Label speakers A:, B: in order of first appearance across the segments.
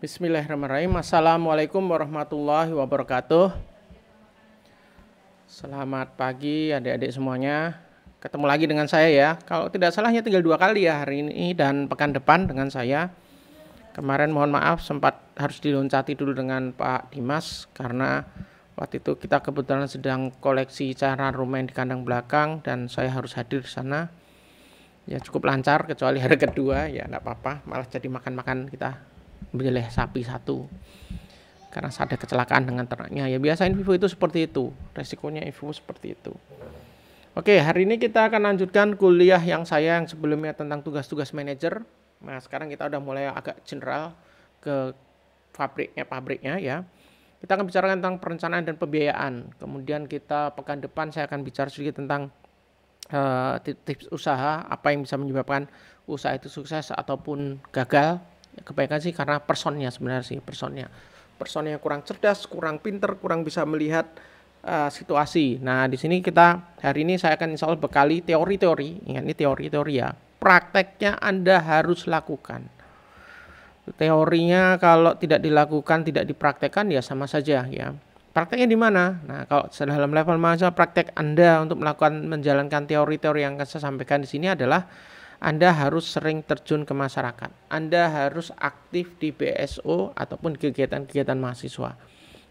A: Bismillahirrahmanirrahim. Assalamualaikum warahmatullahi wabarakatuh. Selamat pagi adik-adik semuanya. Ketemu lagi dengan saya ya. Kalau tidak salahnya tinggal 2 kali ya hari ini dan pekan depan dengan saya. Kemarin mohon maaf sempat harus diloncati dulu dengan Pak Dimas karena waktu itu kita kebetulan sedang koleksi cairan rumen di kandang belakang dan saya harus hadir di sana. Ya cukup lancar kecuali hari kedua ya enggak apa-apa, malah jadi makan-makan kita beli sapi satu karena ada kecelakaan dengan ternaknya. Ya biasa in vivo itu seperti itu, resikonya in vivo seperti itu. Oke, hari ini kita akan lanjutkan kuliah yang sebelumnya tentang tugas-tugas manajer. Nah sekarang kita udah mulai agak general ke pabriknya ya. Kita akan bicara tentang perencanaan dan pembiayaan. Kemudian kita pekan depan saya akan bicara sedikit tentang tips usaha, apa yang bisa menyebabkan usaha itu sukses ataupun gagal. Kebanyakan sih karena personnya sebenarnya personnya kurang cerdas, kurang pinter, kurang bisa melihat situasi. Nah di sini hari ini saya akan insya Allah bekali teori-teori. Ingat ini teori-teori ya. Prakteknya Anda harus lakukan. Teorinya kalau tidak dilakukan, tidak dipraktekkan ya sama saja ya. Prakteknya di mana? Nah kalau dalam level mahasiswa, praktek Anda untuk menjalankan teori-teori yang akan saya sampaikan di sini adalah Anda harus sering terjun ke masyarakat. Anda harus aktif di BSO ataupun kegiatan-kegiatan mahasiswa.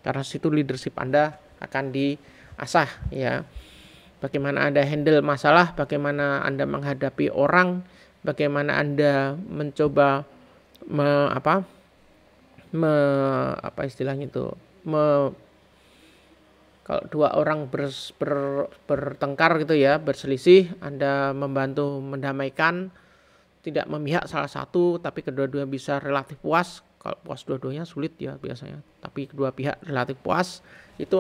A: Karena situ leadership Anda akan diasah ya. Bagaimana Anda handle masalah, bagaimana Anda menghadapi orang, bagaimana Anda mencoba kalau dua orang bertengkar gitu ya, berselisih, Anda membantu mendamaikan, tidak memihak salah satu, tapi kedua-dua bisa relatif puas. Kalau puas dua-duanya sulit ya biasanya, tapi kedua pihak relatif puas, itu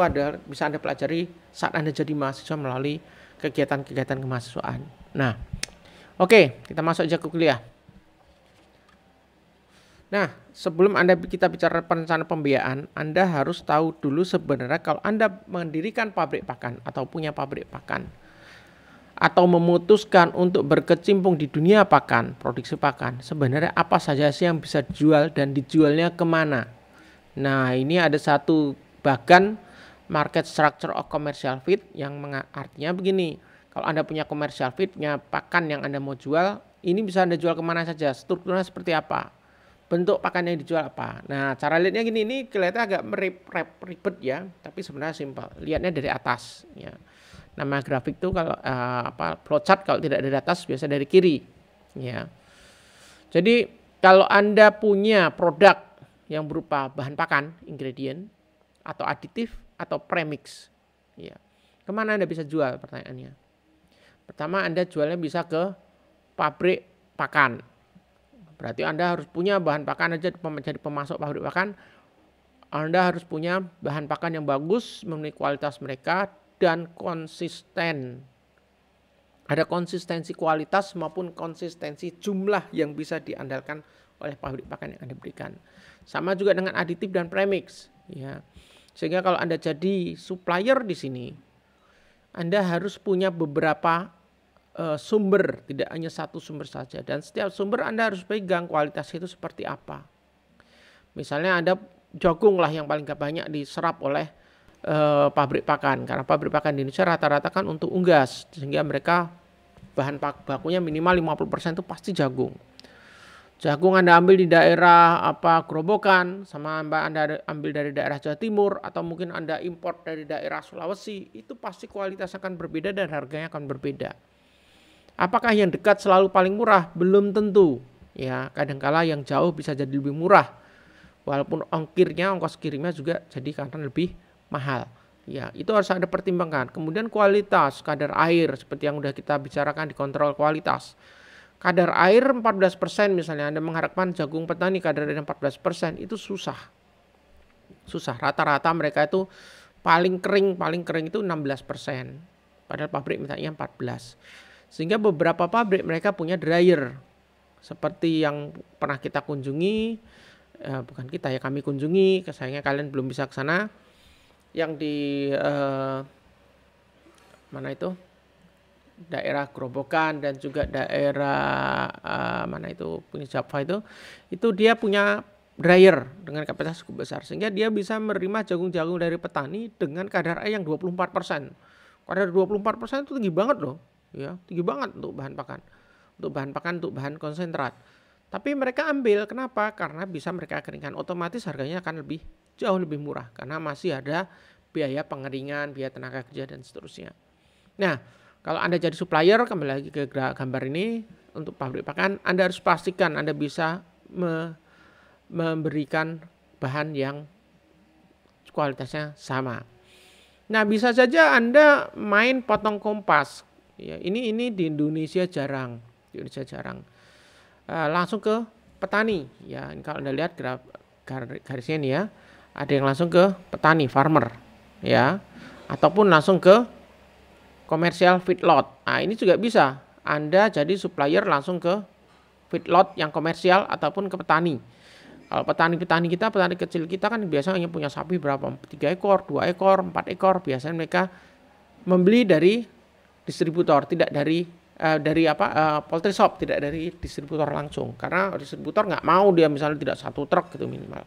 A: bisa Anda pelajari saat Anda jadi mahasiswa melalui kegiatan-kegiatan kemahasiswaan. Nah, oke, kita masuk aja ke kuliah. Nah, sebelum kita bicara perencanaan pembiayaan, Anda harus tahu dulu sebenarnya kalau Anda mendirikan pabrik pakan atau punya pabrik pakan atau memutuskan untuk berkecimpung di dunia pakan, produksi pakan, sebenarnya apa saja sih yang bisa dijual dan dijualnya kemana? Nah, ini ada satu bagan market structure of commercial feed yang artinya begini. Kalau Anda punya commercial feed-nya pakan yang Anda mau jual, ini bisa Anda jual kemana saja, strukturnya seperti apa? Bentuk pakan yang dijual apa. Nah cara lihatnya gini, ini kelihatan agak ribet ya, tapi sebenarnya simpel. Lihatnya dari atas ya. Nama grafik itu kalau flowchart kalau tidak dari atas biasa dari kiri ya. Jadi kalau Anda punya produk yang berupa bahan pakan, ingredient atau aditif atau premix ya. Kemana Anda bisa jual pertanyaannya? Pertama Anda jualnya bisa ke pabrik pakan. Berarti Anda harus punya bahan pakan aja menjadi pemasok pabrik pakan. Anda harus punya bahan pakan yang bagus memenuhi kualitas mereka dan konsisten. Ada konsistensi kualitas maupun konsistensi jumlah yang bisa diandalkan oleh pabrik pakan yang Anda berikan. Sama juga dengan aditif dan premix ya. Sehingga kalau Anda jadi supplier di sini, Anda harus punya beberapa sumber, tidak hanya satu sumber saja, dan setiap sumber Anda harus pegang kualitasnya itu seperti apa. Misalnya Anda jagung lah yang paling banyak diserap oleh pabrik pakan, karena pabrik pakan di Indonesia rata-rata kan untuk unggas, sehingga mereka bahan bakunya minimal 50% itu pasti jagung. Jagung Anda ambil di daerah Gerobokan, sama Anda ambil dari daerah Jawa Timur, atau mungkin Anda import dari daerah Sulawesi, itu pasti kualitasnya akan berbeda dan harganya akan berbeda. Apakah yang dekat selalu paling murah? Belum tentu. Ya, kadangkala yang jauh bisa jadi lebih murah. Walaupun ongkos kirimnya juga jadi karena lebih mahal. Ya, itu harus ada pertimbangan. Kemudian kualitas, kadar air seperti yang sudah kita bicarakan di kontrol kualitas. Kadar air 14% misalnya, Anda mengharapkan jagung petani kadar air 14%, itu susah. Susah, rata-rata mereka itu paling kering itu 16%. Padahal pabrik mintanya 14%. Sehingga beberapa pabrik mereka punya dryer. Seperti yang pernah kita kunjungi, kami kunjungi, sayangnya kalian belum bisa ke sana. Yang di daerah Gerobokan dan juga daerah punya Java itu dia punya dryer dengan kapasitas cukup besar, sehingga dia bisa menerima jagung-jagung dari petani dengan kadar air yang 24%. Kadar 24% itu tinggi banget loh, ya, tinggi banget untuk bahan pakan, untuk bahan konsentrat. Tapi mereka ambil, kenapa? Karena bisa mereka keringkan, otomatis harganya akan jauh lebih murah karena masih ada biaya pengeringan, biaya tenaga kerja dan seterusnya. Nah, kalau Anda jadi supplier, kembali lagi ke gambar ini, untuk pabrik pakan, Anda harus pastikan Anda bisa memberikan bahan yang kualitasnya sama. Nah, bisa saja Anda main potong kompas. Ya, ini di Indonesia jarang. Langsung ke petani. Ya, kalau Anda lihat garisnya ini ya, ada yang langsung ke petani, farmer, ya, ataupun langsung ke komersial feedlot. Nah, ini juga bisa. Anda jadi supplier langsung ke feedlot yang komersial ataupun ke petani. Kalau petani kita, petani kecil kita kan biasanya punya sapi berapa? 3 ekor, 2 ekor, 4 ekor. Biasanya mereka membeli dari distributor, tidak dari poultry shop, tidak dari distributor langsung. Karena distributor nggak mau dia misalnya tidak 1 truk gitu minimal.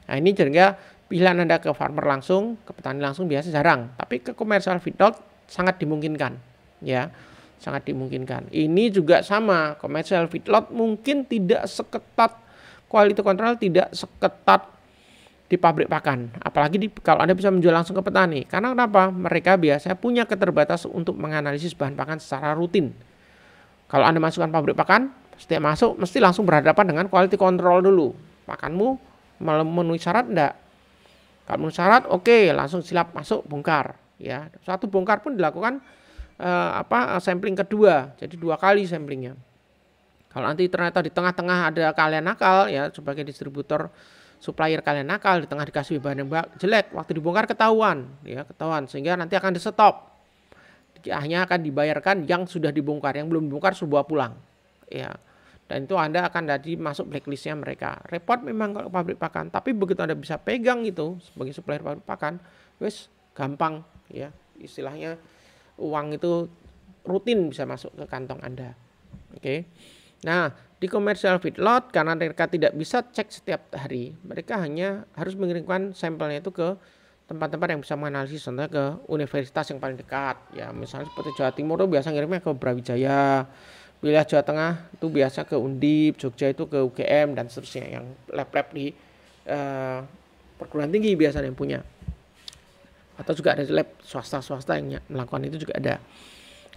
A: Nah, ini juga pilihan Anda ke farmer langsung, ke petani langsung biasa jarang. Tapi ke komersial feedlot sangat dimungkinkan, ya. Sangat dimungkinkan. Ini juga sama, komersial feedlot mungkin tidak seketat, quality control tidak seketat di pabrik pakan. Apalagi kalau Anda bisa menjual langsung ke petani. Karena kenapa? Mereka biasanya punya keterbatasan untuk menganalisis bahan pakan secara rutin. Kalau Anda masukkan pabrik pakan, setiap masuk mesti langsung berhadapan dengan quality control dulu. Pakanmu memenuhi syarat enggak? Kalau memenuhi syarat, oke, langsung silap masuk bongkar. Ya, satu bongkar pun dilakukan sampling kedua, jadi 2 kali samplingnya. Kalau nanti ternyata di tengah-tengah ada kalian nakal, ya, sebagai distributor supplier kalian nakal, di tengah dikasih bahan yang jelek, waktu dibongkar ketahuan, sehingga nanti akan di stop. Hanya akan dibayarkan yang sudah dibongkar, yang belum dibongkar suruh bawa pulang, ya. Dan itu Anda akan jadi masuk blacklistnya mereka. Repot memang kalau pabrik pakan, tapi begitu Anda bisa pegang itu sebagai supplier pabrik pakan, wes gampang, ya, istilahnya uang itu rutin bisa masuk ke kantong Anda. Oke. Nah, di komersial feedlot karena mereka tidak bisa cek setiap hari, mereka hanya harus mengirimkan sampelnya itu ke tempat-tempat yang bisa menganalisis, contohnya ke universitas yang paling dekat. Ya, misalnya seperti Jawa Timur itu biasa ngirimnya ke Brawijaya, wilayah Jawa Tengah itu biasa ke Undip, Jogja itu ke UGM dan seterusnya, yang lab-lab di perguruan tinggi biasanya yang punya. Atau juga ada lab swasta yang melakukan itu juga ada.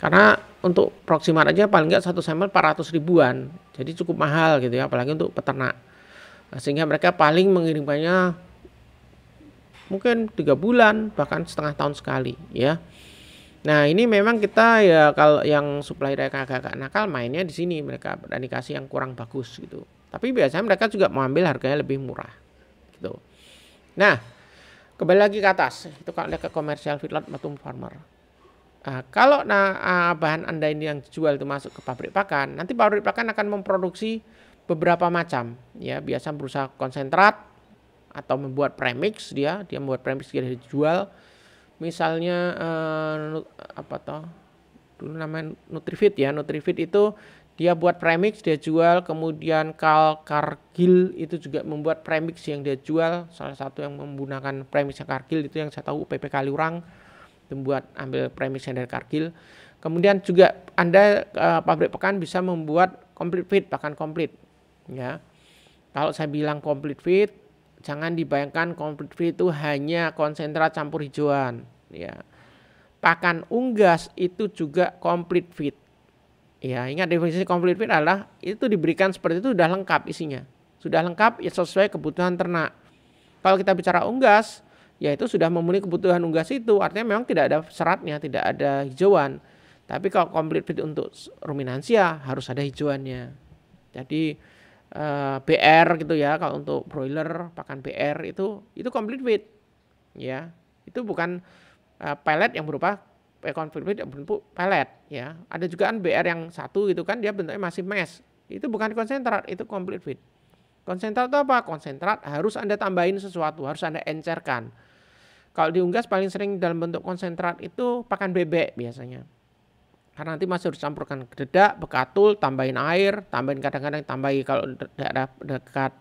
A: Karena untuk proximat aja paling nggak 1 sampel 400 ribuan, jadi cukup mahal gitu ya, apalagi untuk peternak. Nah, sehingga mereka paling mengirimkannya mungkin 3 bulan bahkan setengah tahun sekali, ya. Nah, ini memang kita ya kalau yang supplier agak-agak nakal mainnya di sini, mereka berani kasih yang kurang bagus gitu. Tapi biasanya mereka juga mengambil harganya lebih murah gitu. Nah, kembali lagi ke atas, itu kalau ke komersial feedlot maupun farmer. Kalau bahan Anda ini yang dijual itu masuk ke pabrik pakan, nanti pabrik pakan akan memproduksi beberapa macam, ya, biasa berusaha konsentrat atau membuat premix, dia membuat premix dia dijual. Misalnya dulu namanya Nutrifit ya, Nutrifit itu dia buat premix dia jual, kemudian Cargill itu juga membuat premix yang dia jual, salah satu yang menggunakan premix Cargill itu yang saya tahu UPP Kaliurang membuat ambil premix dari Cargill. Kemudian juga Anda pabrik pakan bisa membuat complete feed, pakan komplit, ya. Kalau saya bilang complete feed, jangan dibayangkan complete feed itu hanya konsentrat campur hijauan, ya. Pakan unggas itu juga complete feed. Ya, ingat definisi complete feed adalah itu diberikan seperti itu sudah lengkap isinya. Sudah lengkap ya sesuai kebutuhan ternak. Kalau kita bicara unggas, ya itu sudah memenuhi kebutuhan unggas itu, artinya memang tidak ada seratnya, tidak ada hijauan. Tapi kalau complete feed untuk ruminansia harus ada hijauannya. Jadi BR gitu ya, kalau untuk broiler pakan BR itu complete feed. Ya, itu bukan pellet yang berupa complete feed yang bentuk pellet, ya. Ada juga kan BR yang satu gitu kan dia bentuknya masih mash. Itu bukan konsentrat, itu complete feed. Konsentrat itu apa? Konsentrat harus Anda tambahin sesuatu, harus Anda encerkan. Kalau diunggas paling sering dalam bentuk konsentrat itu pakan bebek biasanya. Karena nanti masih harus campurkan dedak, bekatul, tambahin air, tambahin kadang-kadang tambahin kalau daerah dekat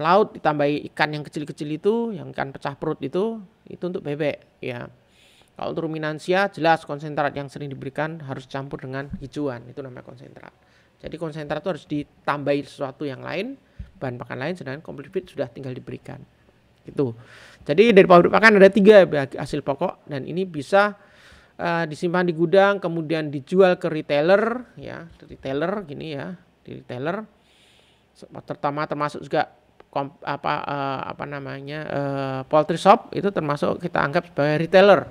A: laut ditambahi ikan yang kecil-kecil itu, yang ikan pecah perut itu untuk bebek ya. Kalau untuk ruminansia jelas konsentrat yang sering diberikan harus campur dengan hijauan, itu namanya konsentrat. Jadi konsentrat itu harus ditambahi sesuatu yang lain, bahan pakan lain, sedangkan complete feed sudah tinggal diberikan. Gitu. Jadi dari pabrik pakan ada 3 hasil pokok, dan ini bisa disimpan di gudang, kemudian dijual ke retailer ya, retailer gini ya, di retailer terutama termasuk juga poultry shop itu termasuk kita anggap sebagai retailer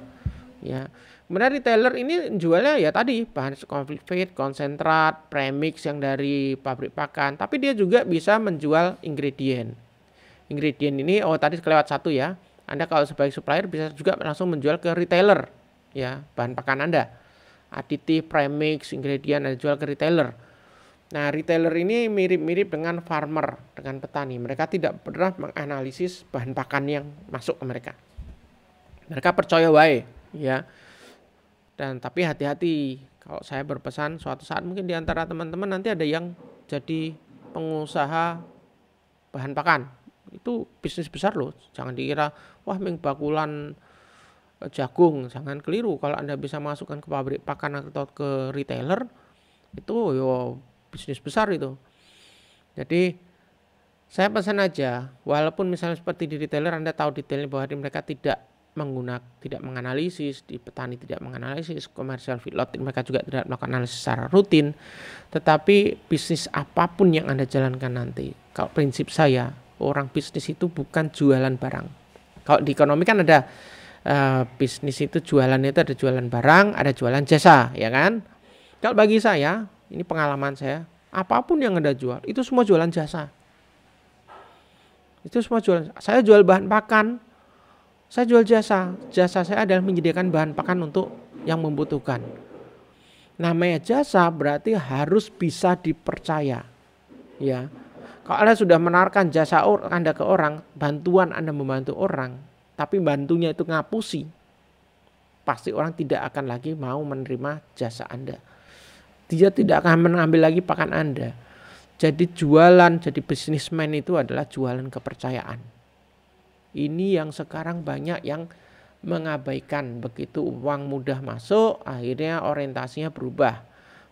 A: ya. Kemudian retailer ini jualnya ya tadi bahan complete feed, konsentrat, premix yang dari pabrik pakan, tapi dia juga bisa menjual ingredient. Ingredient ini tadi kelewat satu ya. Anda kalau sebagai supplier bisa juga langsung menjual ke retailer ya, bahan pakan Anda. Aditif, premix, ingredient Anda jual ke retailer. Nah, retailer ini mirip-mirip dengan farmer, dengan petani. Mereka tidak pernah menganalisis bahan pakan yang masuk ke mereka. Mereka percaya wae, ya. Dan tapi hati-hati, kalau saya berpesan suatu saat mungkin di antara teman-teman nanti ada yang jadi pengusaha bahan pakan. Itu bisnis besar loh. Jangan dikira wah ming bakulan jagung, jangan keliru. Kalau Anda bisa masukkan ke pabrik pakan atau ke retailer, itu bisnis besar itu. Jadi saya pesan aja, walaupun misalnya seperti di retailer Anda tahu detailnya bahwa mereka tidak menganalisis, di petani tidak menganalisis, komersial feedlot mereka juga tidak melakukan analisis secara rutin. Tetapi bisnis apapun yang Anda jalankan nanti, kalau prinsip saya, orang bisnis itu bukan jualan barang. Kalau di ekonomi kan ada bisnis itu jualannya itu ada jualan barang, ada jualan jasa, ya kan? Kalau bagi saya, ini pengalaman saya, apapun yang Anda jual, itu semua jualan jasa. Itu semua jualan. Saya jual bahan pakan, saya jual jasa. Jasa saya adalah menyediakan bahan pakan untuk yang membutuhkan. Namanya jasa berarti harus bisa dipercaya. Ya. Kalau Anda sudah menawarkan jasa Anda ke orang, bantuan Anda membantu orang, tapi bantunya itu ngapusi, pasti orang tidak akan lagi mau menerima jasa Anda. Dia tidak akan mengambil lagi pakan Anda. Jadi jualan, jadi bisnismen itu adalah jualan kepercayaan. Ini yang sekarang banyak yang mengabaikan. Begitu uang mudah masuk, akhirnya orientasinya berubah.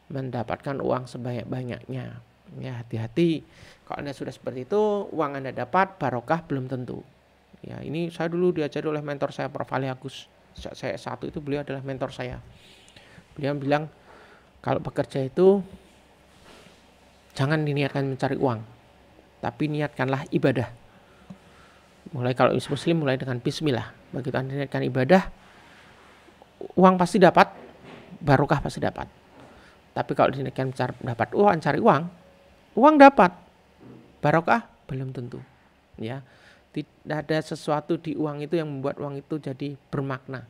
A: Mendapatkan uang sebanyak-banyaknya. Ya, hati-hati. Kalau Anda sudah seperti itu, uang Anda dapat, barokah belum tentu. Ya, ini saya dulu diajari oleh mentor saya, Prof. Ali Agus. Saya S1 itu beliau adalah mentor saya. Beliau bilang, kalau bekerja itu jangan diniatkan mencari uang, tapi niatkanlah ibadah. Mulai kalau muslim mulai dengan bismillah. Begitu Anda niatkan ibadah, uang pasti dapat, barokah pasti dapat. Tapi kalau diniatkan dapat uang, cari uang, uang dapat, barokah belum tentu. Ya, tidak ada sesuatu di uang itu yang membuat uang itu jadi bermakna.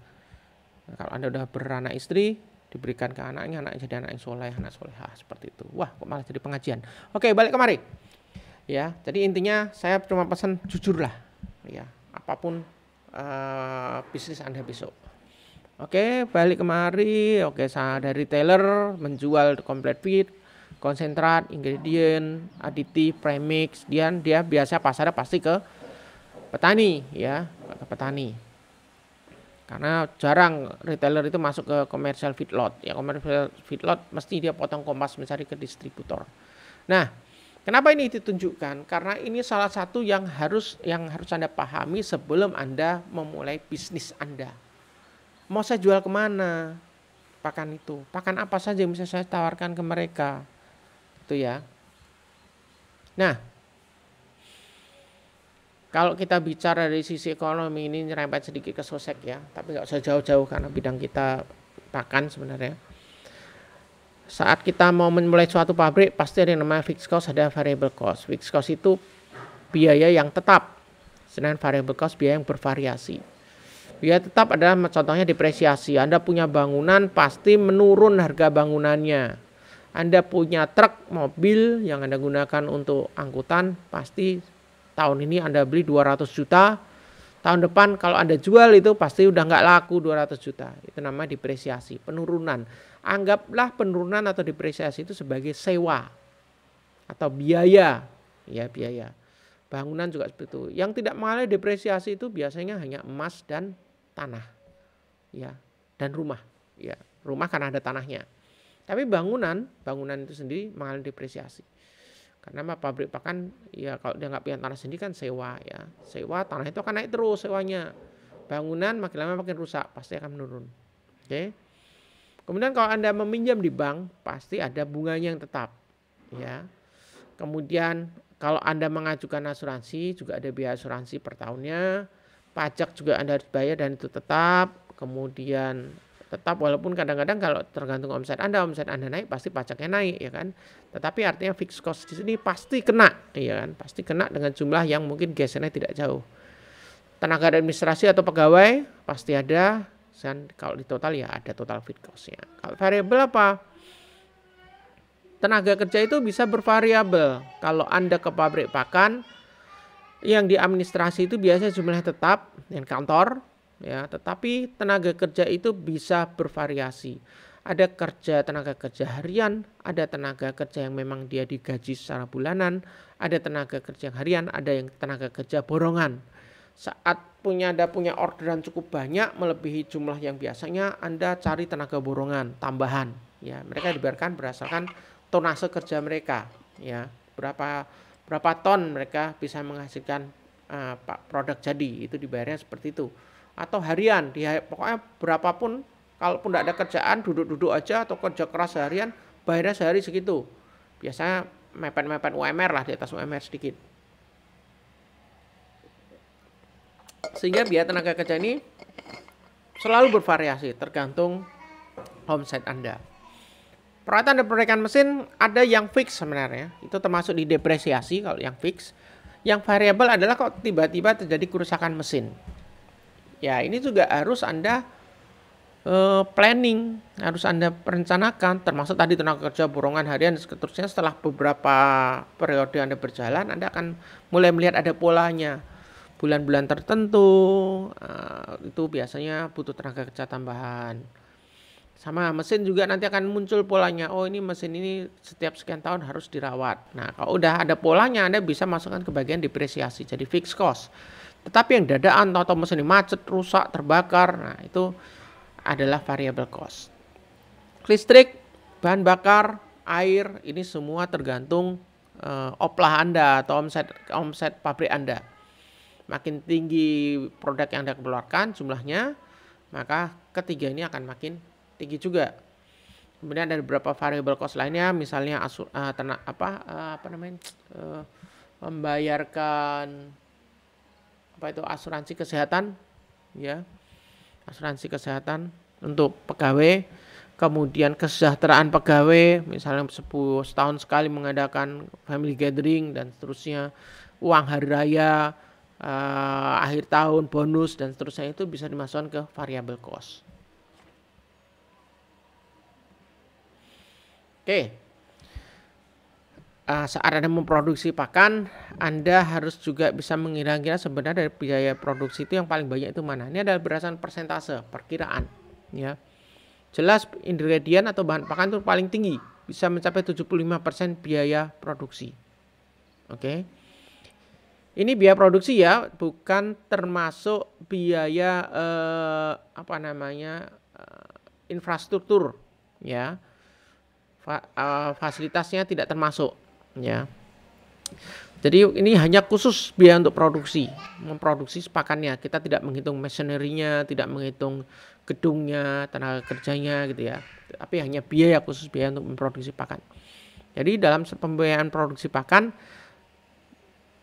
A: Nah, kalau Anda sudah beranak istri, diberikan ke anaknya jadi anak yang soleh, anak solehah, seperti itu. Wah, kok malah jadi pengajian. Oke, balik kemari. Ya, jadi intinya saya cuma pesan jujurlah. Ya, apapun bisnis Anda besok. Oke, balik kemari. Oke, saya dari retailer menjual complete feed, konsentrat, ingredient, aditif, premix. Dia biasa pasarnya pasti ke petani, ya, ke petani. Karena jarang retailer itu masuk ke commercial feedlot. Ya, commercial feedlot mesti dia potong kompas mencari ke distributor. Nah, kenapa ini ditunjukkan? Karena ini salah satu yang harus Anda pahami sebelum Anda memulai bisnis Anda. Mau saya jual kemana pakan itu? Pakan apa saja yang bisa saya tawarkan ke mereka? Itu ya. Nah, kalau kita bicara dari sisi ekonomi ini nyerempet sedikit ke sosek ya, tapi nggak usah jauh-jauh karena bidang kita pakan sebenarnya. Saat kita mau memulai suatu pabrik pasti ada yang namanya fixed cost, ada variable cost. Fixed cost itu biaya yang tetap, sedangkan variable cost biaya yang bervariasi. Biaya tetap adalah contohnya depresiasi. Anda punya bangunan pasti menurun harga bangunannya. Anda punya truk, mobil yang Anda gunakan untuk angkutan pasti tahun ini Anda beli 200 juta, tahun depan kalau Anda jual itu pasti udah nggak laku 200 juta. Itu namanya depresiasi, penurunan. Anggaplah penurunan atau depresiasi itu sebagai sewa atau biaya ya biaya. Bangunan juga seperti itu. Yang tidak mengalami depresiasi itu biasanya hanya emas dan tanah, ya, dan rumah, ya. Rumah karena ada tanahnya. Tapi bangunan itu sendiri mengalami depresiasi. Karena pabrik pakan, ya kalau dia nggak punya tanah sendiri kan sewa, ya. Sewa tanah itu akan naik terus sewanya. Bangunan makin lama makin rusak, pasti akan menurun. Oke. Kemudian kalau Anda meminjam di bank, pasti ada bunganya yang tetap, ya. Kemudian kalau Anda mengajukan asuransi, juga ada biaya asuransi per tahunnya. Pajak juga Anda harus bayar dan itu tetap. Kemudian tetap, walaupun kadang-kadang kalau tergantung omset Anda naik, pasti pajaknya naik, ya kan. Tetapi artinya fixed cost di sini pasti kena, ya kan. Pasti kena dengan jumlah yang mungkin gesernya tidak jauh. Tenaga administrasi atau pegawai pasti ada. Dan kalau di total ya ada total fixed cost-nya. Kalau variabel apa? Tenaga kerja itu bisa bervariabel. Kalau Anda ke pabrik pakan, yang di administrasi itu biasanya jumlahnya tetap dan kantor, ya. Tetapi tenaga kerja itu bisa bervariasi. Ada tenaga kerja harian, ada tenaga kerja yang memang dia digaji secara bulanan, ada tenaga kerja harian, ada yang tenaga kerja borongan. Saat Anda punya orderan cukup banyak melebihi jumlah yang biasanya, Anda cari tenaga borongan tambahan, ya. Mereka dibayarkan berdasarkan tonase kerja mereka, ya. Berapa ton mereka bisa menghasilkan produk jadi, itu dibayarnya seperti itu. Atau harian, pokoknya berapapun, kalaupun tidak ada kerjaan, duduk-duduk aja atau kerja keras seharian, bayarnya sehari segitu. Biasanya mepet-mepet UMR lah, di atas UMR sedikit. Sehingga biaya tenaga kerja ini selalu bervariasi tergantung omset Anda. Perawatan dan perbaikan mesin ada yang fix sebenarnya, itu termasuk di depresiasi kalau yang fix. Yang variabel adalah kok tiba-tiba terjadi kerusakan mesin. Ya, ini juga harus Anda planning, harus Anda perencanakan, termasuk tadi tenaga kerja borongan harian dan seterusnya. Setelah beberapa periode Anda berjalan, Anda akan mulai melihat ada polanya. Bulan-bulan tertentu itu biasanya butuh tenaga kerja tambahan. Sama mesin juga nanti akan muncul polanya. Oh, ini mesin ini setiap sekian tahun harus dirawat. Nah, kalau udah ada polanya, Anda bisa masukkan ke bagian depresiasi, jadi fixed cost. Tetapi yang dadaan atau mesin ini macet, rusak, terbakar, nah itu adalah variable cost. Listrik, bahan bakar, air, ini semua tergantung oplah Anda atau omset pabrik Anda. Makin tinggi produk yang Anda keluarkan jumlahnya, maka ketiga ini akan makin tinggi juga. Kemudian ada beberapa variable cost lainnya, misalnya membayarkan asuransi kesehatan, ya, asuransi kesehatan untuk pegawai, kemudian kesejahteraan pegawai, misalnya setahun sekali mengadakan family gathering dan seterusnya, uang hari raya, akhir tahun, bonus dan seterusnya, itu bisa dimasukkan ke variable cost. Oke. Saat Anda memproduksi pakan, Anda harus juga bisa mengira-ngira sebenarnya dari biaya produksi itu yang paling banyak itu mana. Ini adalah berdasarkan persentase, perkiraan, ya. Jelas ingredient atau bahan pakan itu paling tinggi, bisa mencapai 75% biaya produksi. Oke. Ini biaya produksi ya, bukan termasuk biaya infrastruktur, ya. Fasilitasnya tidak termasuk, ya. Jadi ini hanya khusus biaya untuk memproduksi pakannya. Kita tidak menghitung machinery-nya, tidak menghitung gedungnya, tenaga kerjanya gitu ya. Tapi hanya biaya khusus biaya untuk memproduksi pakan. Jadi dalam pembiayaan produksi pakan,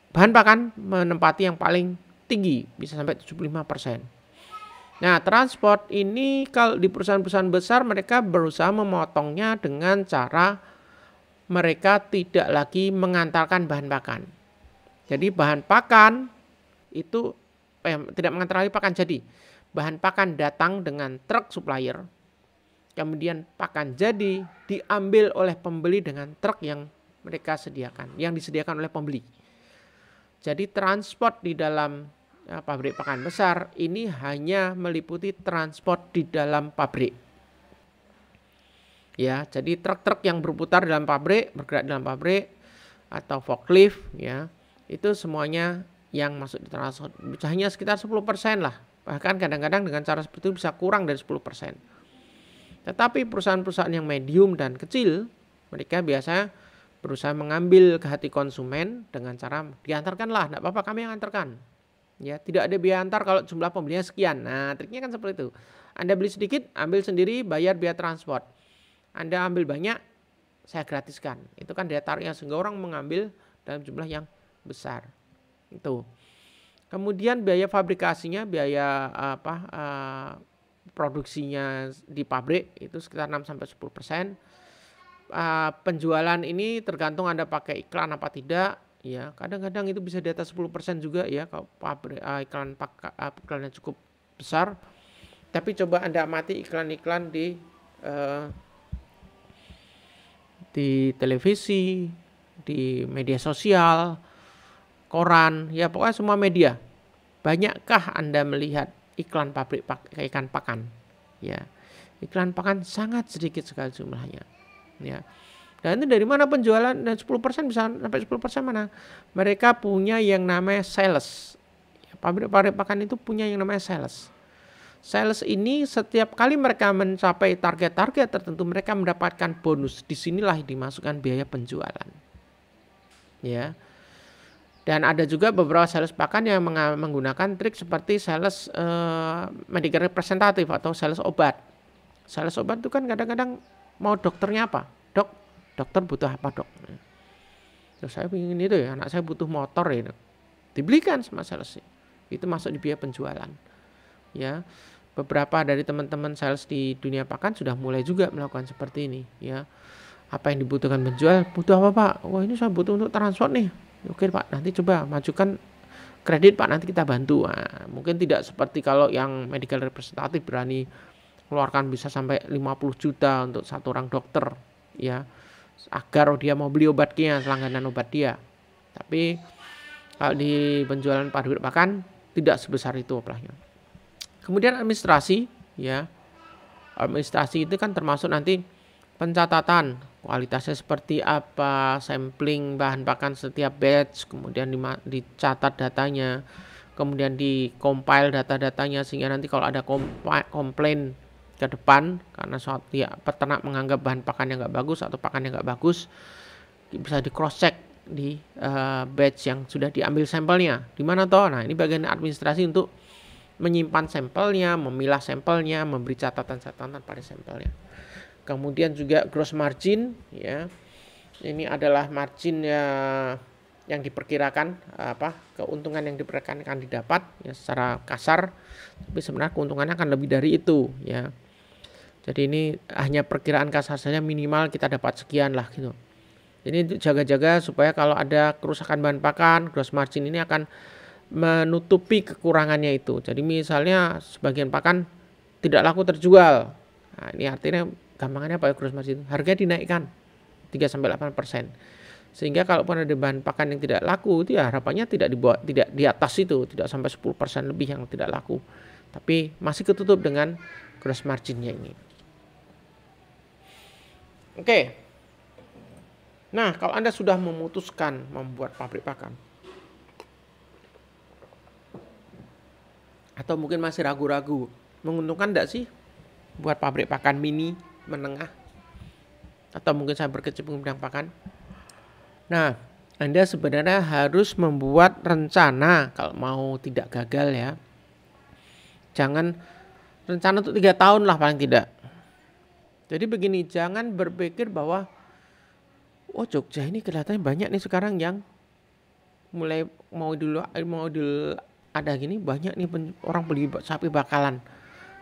A: bahan pakan menempati yang paling tinggi, bisa sampai 75%. Nah, transport ini kalau di perusahaan-perusahaan besar mereka berusaha memotongnya dengan cara mereka tidak lagi mengantarkan bahan pakan. Jadi bahan pakan itu tidak mengantar lagi pakan jadi. Bahan pakan datang dengan truk supplier. Kemudian pakan jadi diambil oleh pembeli dengan truk yang mereka sediakan, yang disediakan oleh pembeli. Jadi transport di dalam pabrik pakan besar ini hanya meliputi transport di dalam pabrik. Ya, jadi truk-truk yang berputar dalam pabrik, bergerak dalam pabrik, atau forklift ya, itu semuanya yang masuk di transport hanya sekitar 10% lah. Bahkan kadang-kadang dengan cara seperti itu bisa kurang dari 10%. Tetapi perusahaan-perusahaan yang medium dan kecil, mereka biasanya berusaha mengambil ke hati konsumen dengan cara diantarkanlah, enggak apa-apa kami yang antarkan. Ya, tidak ada biaya antar kalau jumlah pembelinya sekian. Nah, triknya kan seperti itu. Anda beli sedikit, ambil sendiri, bayar biaya transport. Anda ambil banyak, saya gratiskan. Itu kan daya tariknya sehingga orang mengambil dalam jumlah yang besar. Itu. Kemudian biaya fabrikasinya, biaya produksinya di pabrik itu sekitar 6-10%. Penjualan ini tergantung Anda pakai iklan apa tidak. Ya, kadang-kadang itu bisa di atas 10% juga ya kalau pabrik iklannya cukup besar. Tapi coba Anda amati iklan-iklan di televisi, di media sosial, koran, ya pokoknya semua media. Banyakkah Anda melihat iklan pabrik ikan pakan? Ya, iklan pakan sangat sedikit sekali jumlahnya. Ya. Dan itu dari mana penjualan? Dan 10% bisa sampai 10% mana? Mereka punya yang namanya sales. Pabrik-pabrik pakan itu punya yang namanya sales. Sales ini setiap kali mereka mencapai target-target tertentu, mereka mendapatkan bonus. Disinilah dimasukkan biaya penjualan. Ya. Dan ada juga beberapa sales pakan yang menggunakan trik seperti sales medical representative atau sales obat. Sales obat itu kan kadang-kadang mau dokternya apa? Dokter butuh apa dok? Terus saya ingin itu ya, anak saya butuh motor ya. Dibelikan sama sales. Itu masuk di biaya penjualan. Ya, beberapa dari teman-teman sales di dunia pakan sudah mulai juga melakukan seperti ini. Ya, apa yang dibutuhkan penjual? Butuh apa pak? Wah ini saya butuh untuk transport nih. Oke pak, nanti coba majukan kredit pak, nanti kita bantu. Nah, mungkin tidak seperti kalau yang medical representative berani keluarkan bisa sampai 50 juta untuk satu orang dokter. Ya, agar dia mau beli obatnya, langganan obat dia. Tapi kalau di penjualan pabrik pakan tidak sebesar itu operasinya. Kemudian administrasi, ya. Administrasi itu kan termasuk nanti pencatatan kualitasnya seperti apa, sampling bahan pakan setiap batch, kemudian dicatat datanya, kemudian di-compile data-datanya sehingga nanti kalau ada komplain ke depan karena peternak menganggap bahan pakannya nggak bagus atau pakannya nggak bagus, bisa di cross check di batch yang sudah diambil sampelnya di mana toh. Nah ini bagian administrasi untuk menyimpan sampelnya, memilah sampelnya, memberi catatan-catatan pada sampelnya. Kemudian juga gross margin, ya ini adalah margin yang diperkirakan keuntungan yang diperkirakan didapat ya secara kasar, tapi sebenarnya keuntungannya akan lebih dari itu ya. Jadi ini hanya perkiraan kasar saja, minimal kita dapat sekian lah gitu. Ini jaga-jaga supaya kalau ada kerusakan bahan pakan, gross margin ini akan menutupi kekurangannya itu. Jadi misalnya sebagian pakan tidak laku terjual. Nah, ini artinya gampangannya apa ya gross margin? Harga dinaikkan 3-8%. Sehingga kalaupun ada bahan pakan yang tidak laku, itu ya harapannya tidak di atas itu, tidak sampai 10% lebih yang tidak laku. Tapi masih ketutup dengan gross marginnya ini. Oke. Nah, kalau Anda sudah memutuskan membuat pabrik pakan, atau mungkin masih ragu-ragu, menguntungkan enggak sih buat pabrik pakan mini, menengah, atau mungkin saya berkecimpung bidang pakan? Nah, Anda sebenarnya harus membuat rencana kalau mau tidak gagal ya. Jangan rencana untuk 3 tahun lah paling tidak. Jadi begini, jangan berpikir bahwa Jogja ini kelihatannya banyak nih sekarang yang mulai mau ada gini banyak nih orang beli sapi bakalan.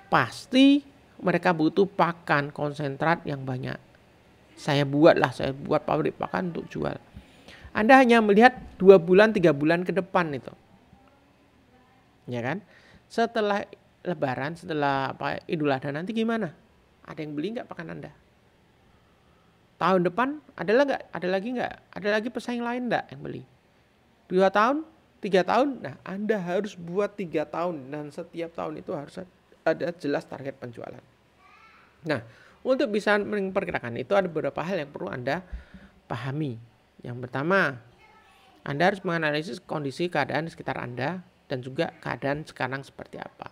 A: Pasti mereka butuh pakan konsentrat yang banyak. Saya buat pabrik pakan untuk jual. Anda hanya melihat 2 bulan 3 bulan ke depan itu. Ya kan? Setelah Lebaran, setelah Idul Adha nanti gimana? Ada yang beli nggak pakan Anda? Tahun depan ada lagi nggak? Ada lagi pesaing lain nggak yang beli? 2 tahun, 3 tahun. Nah, Anda harus buat 3 tahun dan setiap tahun itu harus ada jelas target penjualan. Nah, untuk bisa memperkirakan itu ada beberapa hal yang perlu Anda pahami. Yang pertama, Anda harus menganalisis kondisi keadaan di sekitar Anda dan juga keadaan sekarang seperti apa.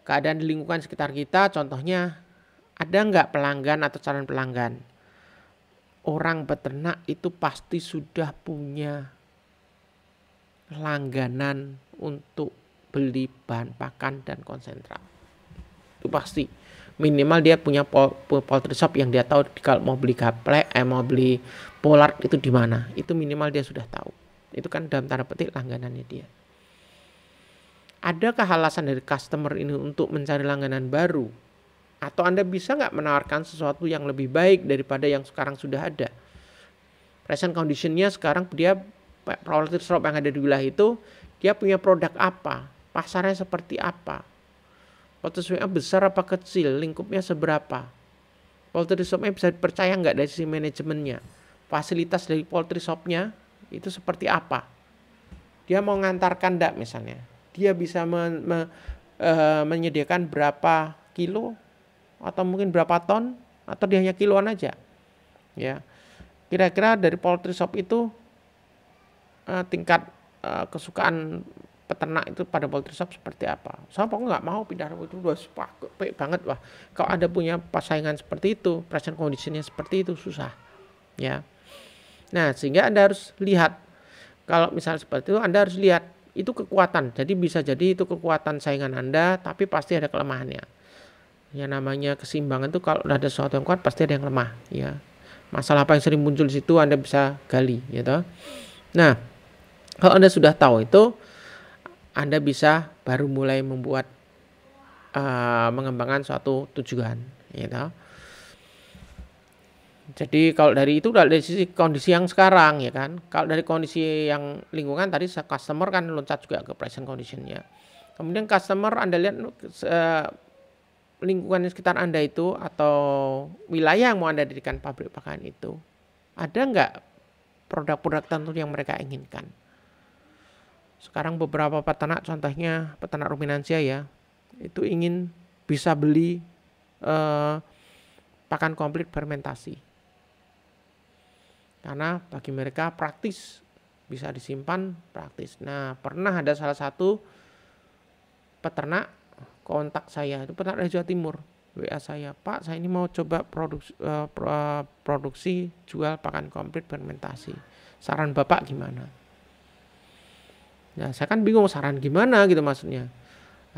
A: Keadaan di lingkungan sekitar kita, contohnya ada nggak pelanggan atau calon pelanggan? Orang peternak itu pasti sudah punya langganan untuk beli bahan pakan dan konsentrat. Itu pasti. Minimal dia punya poultry shop yang dia tahu kalau mau beli gaplek, mau beli pollard itu di mana. Itu minimal dia sudah tahu. Itu kan dalam tanda petik langganannya dia. Adakah alasan dari customer ini untuk mencari langganan baru? Atau Anda bisa nggak menawarkan sesuatu yang lebih baik daripada yang sekarang sudah ada? Present conditionnya sekarang dia poultry shop yang ada di wilayah itu, dia punya produk apa? Pasarnya seperti apa? Poultry shopnya besar apa kecil? Lingkupnya seberapa? Poultry shopnya bisa dipercaya nggak dari sisi manajemennya? Fasilitas dari poultry shopnya itu seperti apa? Dia mau ngantarkan nggak misalnya? Dia bisa menyediakan berapa kilo? Atau mungkin berapa ton? Atau dia hanya kiloan aja? Ya, kira-kira dari poultry shop itu tingkat kesukaan peternak itu pada poultry shop seperti apa? Saya pokoknya nggak mau pindah itu udah sepak banget. Wah, kalau Anda punya persaingan seperti itu, present conditionnya seperti itu susah, ya. Nah, sehingga Anda harus lihat, kalau misalnya seperti itu Anda harus lihat itu kekuatan. Jadi bisa jadi itu kekuatan saingan Anda, tapi pasti ada kelemahannya. Ya namanya keseimbangan itu kalau ada sesuatu yang kuat pasti ada yang lemah, ya. Masalah apa yang sering muncul di situ Anda bisa gali, gitu. Nah, kalau Anda sudah tahu itu, Anda bisa baru mulai membuat mengembangkan suatu tujuan, gitu. Jadi kalau dari itu dari sisi kondisi yang sekarang, ya kan. Kalau dari kondisi yang lingkungan tadi customer kan loncat juga ke present conditionnya. Kemudian customer Anda lihat lingkungan di sekitar Anda itu atau wilayah yang mau Anda dirikan pabrik pakan itu, ada nggak produk-produk tertentu yang mereka inginkan? Sekarang beberapa peternak, contohnya peternak ruminansia ya, itu ingin bisa beli pakan komplit fermentasi. Karena bagi mereka praktis, bisa disimpan praktis. Nah, pernah ada salah satu peternak kontak saya, itu peternak dari Jawa Timur, WA saya, Pak, saya ini mau coba produksi jual pakan komplit fermentasi. Saran Bapak gimana? Nah, saya kan bingung saran gimana gitu maksudnya.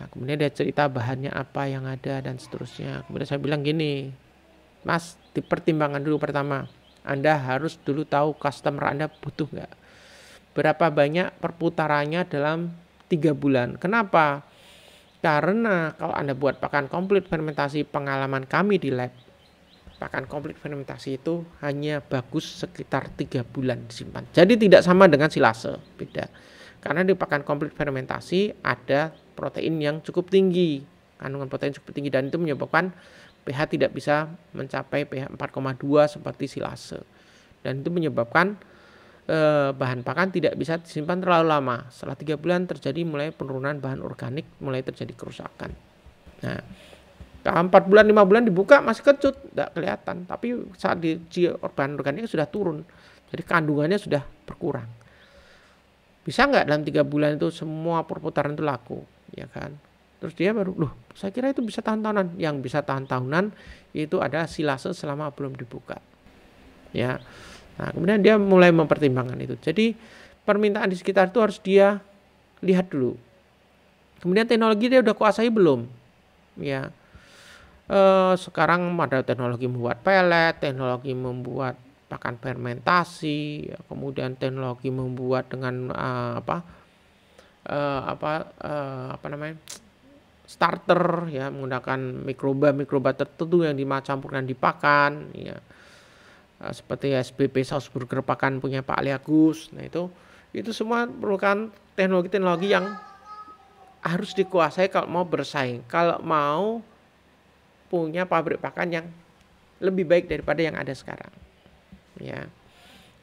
A: Nah, kemudian dia cerita bahannya apa yang ada dan seterusnya. Kemudian saya bilang gini, Mas, dipertimbangkan dulu pertama. Anda harus dulu tahu customer Anda butuh nggak. Berapa banyak perputarannya dalam 3 bulan. Kenapa? Karena kalau Anda buat pakan komplit fermentasi, pengalaman kami di lab, pakan komplit fermentasi itu hanya bagus sekitar 3 bulan disimpan. Jadi tidak sama dengan silase, beda. Karena di pakan komplit fermentasi ada protein yang cukup tinggi, kandungan protein cukup tinggi, dan itu menyebabkan pH tidak bisa mencapai pH 4,2 seperti silase. Dan itu menyebabkan bahan pakan tidak bisa disimpan terlalu lama. Setelah 3 bulan terjadi mulai penurunan bahan organik, mulai terjadi kerusakan. Nah, 4 bulan 5 bulan dibuka masih kecut, tidak kelihatan. Tapi saat bahan organik sudah turun, jadi kandungannya sudah berkurang. Bisa nggak dalam 3 bulan itu semua perputaran itu laku, ya kan? Terus dia baru, saya kira itu bisa tahan-tahunan. Yang bisa tahan-tahunan itu adalah silase selama belum dibuka, ya. Nah, kemudian dia mulai mempertimbangkan itu. Jadi permintaan di sekitar itu harus dia lihat dulu. Kemudian teknologi dia udah kuasai belum, ya. Sekarang ada teknologi membuat pelet, teknologi membuat pakan fermentasi, kemudian teknologi membuat dengan starter, ya, menggunakan mikroba tertentu yang dicampurkan di pakan, ya, seperti SBP saus burger pakan punya Pak Ali Agus. Nah, itu semua merupakan teknologi-teknologi yang harus dikuasai kalau mau bersaing, kalau mau punya pabrik pakan yang lebih baik daripada yang ada sekarang, ya.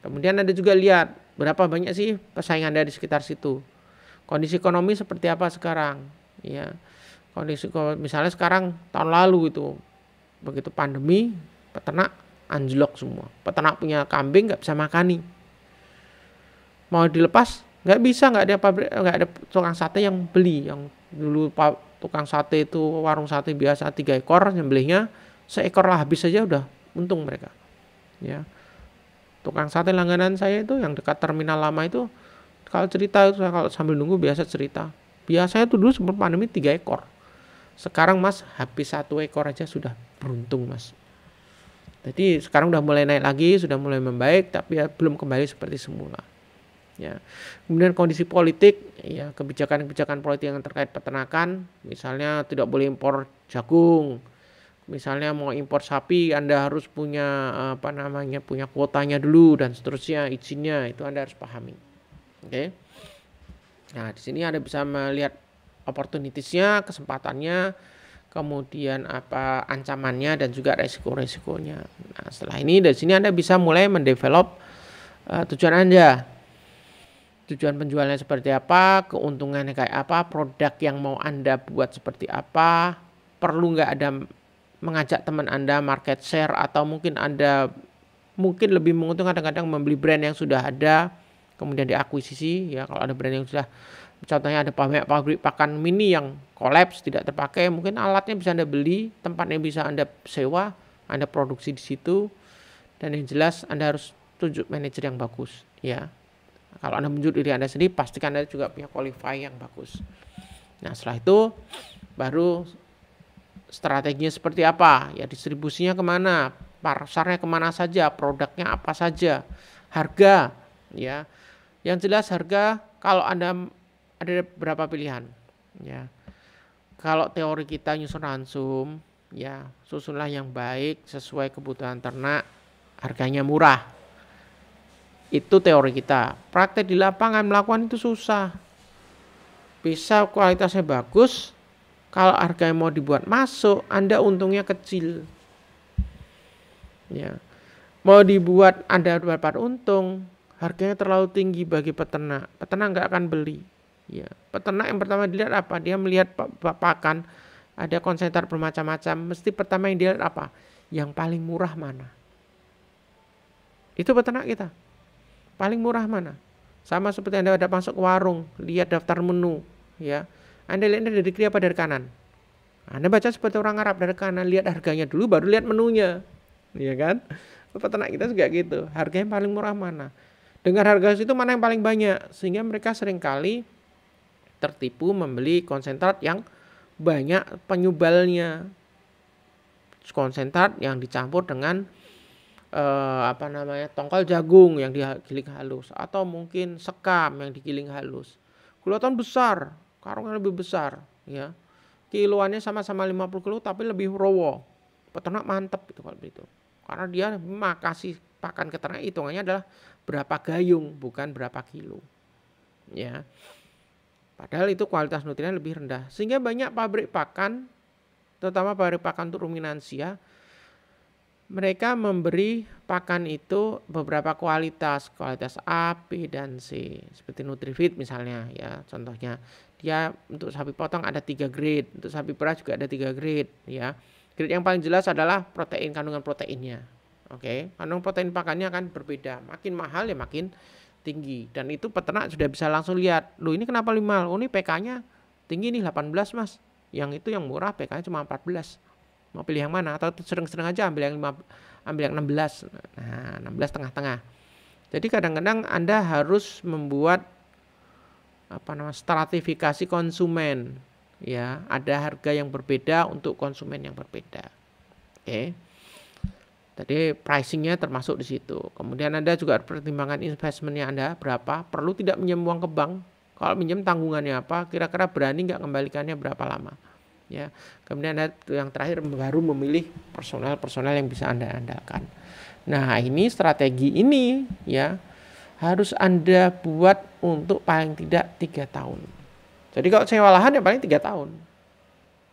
A: Kemudian Anda juga lihat berapa banyak sih pesaing Anda di sekitar situ. Kondisi ekonomi seperti apa sekarang, ya. Kondisi misalnya sekarang tahun lalu itu begitu pandemi, peternak anjlok semua. Peternak punya kambing nggak bisa makani, mau dilepas nggak bisa, nggak ada pabrik, nggak ada tukang sate yang beli. Yang dulu tukang sate itu warung sate biasa 3 ekor, nyembelihnya seekor lah habis saja udah untung mereka. Ya, tukang sate langganan saya itu yang dekat terminal lama itu, kalau cerita itu kalau sambil nunggu biasa cerita. Biasanya tuh dulu sebelum pandemi 3 ekor. Sekarang Mas habis 1 ekor aja sudah beruntung Mas. Jadi sekarang udah mulai naik lagi, sudah mulai membaik, tapi ya belum kembali seperti semula. Ya. Kemudian kondisi politik, ya kebijakan-kebijakan politik yang terkait peternakan, misalnya tidak boleh impor jagung. Misalnya mau impor sapi, Anda harus punya punya kuotanya dulu dan seterusnya, izinnya itu Anda harus pahami. Oke. Nah, di sini Anda bisa melihat opportunitiesnya, kesempatannya, kemudian apa ancamannya dan juga resiko-resikonya. Nah, setelah ini dari sini Anda bisa mulai mendevelop tujuan Anda. Tujuan penjualannya seperti apa, keuntungannya kayak apa, produk yang mau Anda buat seperti apa, perlu nggak ada mengajak teman Anda market share, atau mungkin Anda lebih menguntungkan kadang-kadang membeli brand yang sudah ada kemudian diakuisisi. Ya, kalau ada brand yang sudah, contohnya ada pabrik pakan mini yang kolaps tidak terpakai, mungkin alatnya bisa Anda beli, tempatnya bisa Anda sewa, Anda produksi di situ, dan yang jelas Anda harus tunjuk manajer yang bagus. Ya, kalau Anda menunjuk diri Anda sendiri, pastikan Anda juga punya qualify yang bagus. Nah, setelah itu baru strateginya seperti apa, ya distribusinya kemana, pasarnya kemana saja, produknya apa saja, harga, ya yang jelas harga. Kalau Anda ada berapa pilihan, ya kalau teori kita nyusun ransum, ya susunlah yang baik sesuai kebutuhan ternak, harganya murah, itu teori kita. Praktek di lapangan melakukan itu susah, bisa kualitasnya bagus, kalau harganya mau dibuat masuk, Anda untungnya kecil. Ya. Mau dibuat Anda dapat untung, harganya terlalu tinggi bagi peternak. Peternak nggak akan beli. Ya. Peternak yang pertama dilihat apa? Dia melihat pakan, ada konsentrat bermacam-macam. Mesti pertama yang dilihat apa? Yang paling murah mana? Itu peternak kita. Paling murah mana? Sama seperti Anda ada masuk ke warung, lihat daftar menu. Ya. Anda lihat dari kiri apa dari kanan? Anda baca seperti orang Arab, dari kanan lihat harganya dulu, baru lihat menunya, ya kan? Peternak kita juga gitu, harganya paling murah mana? Dengan harga itu mana yang paling banyak? Sehingga mereka seringkali tertipu membeli konsentrat yang banyak penyubalnya, konsentrat yang dicampur dengan tongkol jagung yang digiling halus, atau mungkin sekam yang digiling halus. Kelihatan besar, karungnya lebih besar, ya. Kiloannya sama-sama 50 kilo tapi lebih rowo. Peternak mantep itu kalau begitu. Karena dia kasih pakan ke ternak, hitungannya adalah berapa gayung, bukan berapa kilo. Ya. Padahal itu kualitas nutrien lebih rendah. Sehingga banyak pabrik pakan, terutama pabrik pakan untuk ruminansia, mereka memberi pakan itu beberapa kualitas A, B, dan C. Seperti Nutrifit misalnya, ya contohnya. Dia untuk sapi potong ada 3 grade, untuk sapi perah juga ada 3 grade, ya. Grade yang paling jelas adalah protein, kandungan proteinnya. Oke, kandungan protein pakannya kan berbeda. Makin mahal ya makin tinggi. Dan itu peternak sudah bisa langsung lihat, loh ini kenapa 5? Oh ini PK-nya tinggi nih 18 Mas. Yang itu yang murah PK-nya cuma 14. Mau pilih yang mana? Atau sering-sering aja ambil yang 16. Nah, 16 tengah-tengah. Jadi kadang-kadang Anda harus membuat stratifikasi konsumen. Ya, ada harga yang berbeda untuk konsumen yang berbeda. Oke. Jadi pricingnya termasuk di situ. Kemudian Anda juga pertimbangan investmentnya Anda berapa. Perlu tidak minjem uang ke bank. Kalau minjem tanggungannya apa? Kira-kira berani nggak kembalikannya berapa lama? Ya, kemudian Anda yang terakhir baru memilih personel yang bisa Anda andalkan. Nah, ini strategi ini ya harus Anda buat untuk paling tidak 3 tahun. Jadi kalau sewa lahan ya paling 3 tahun.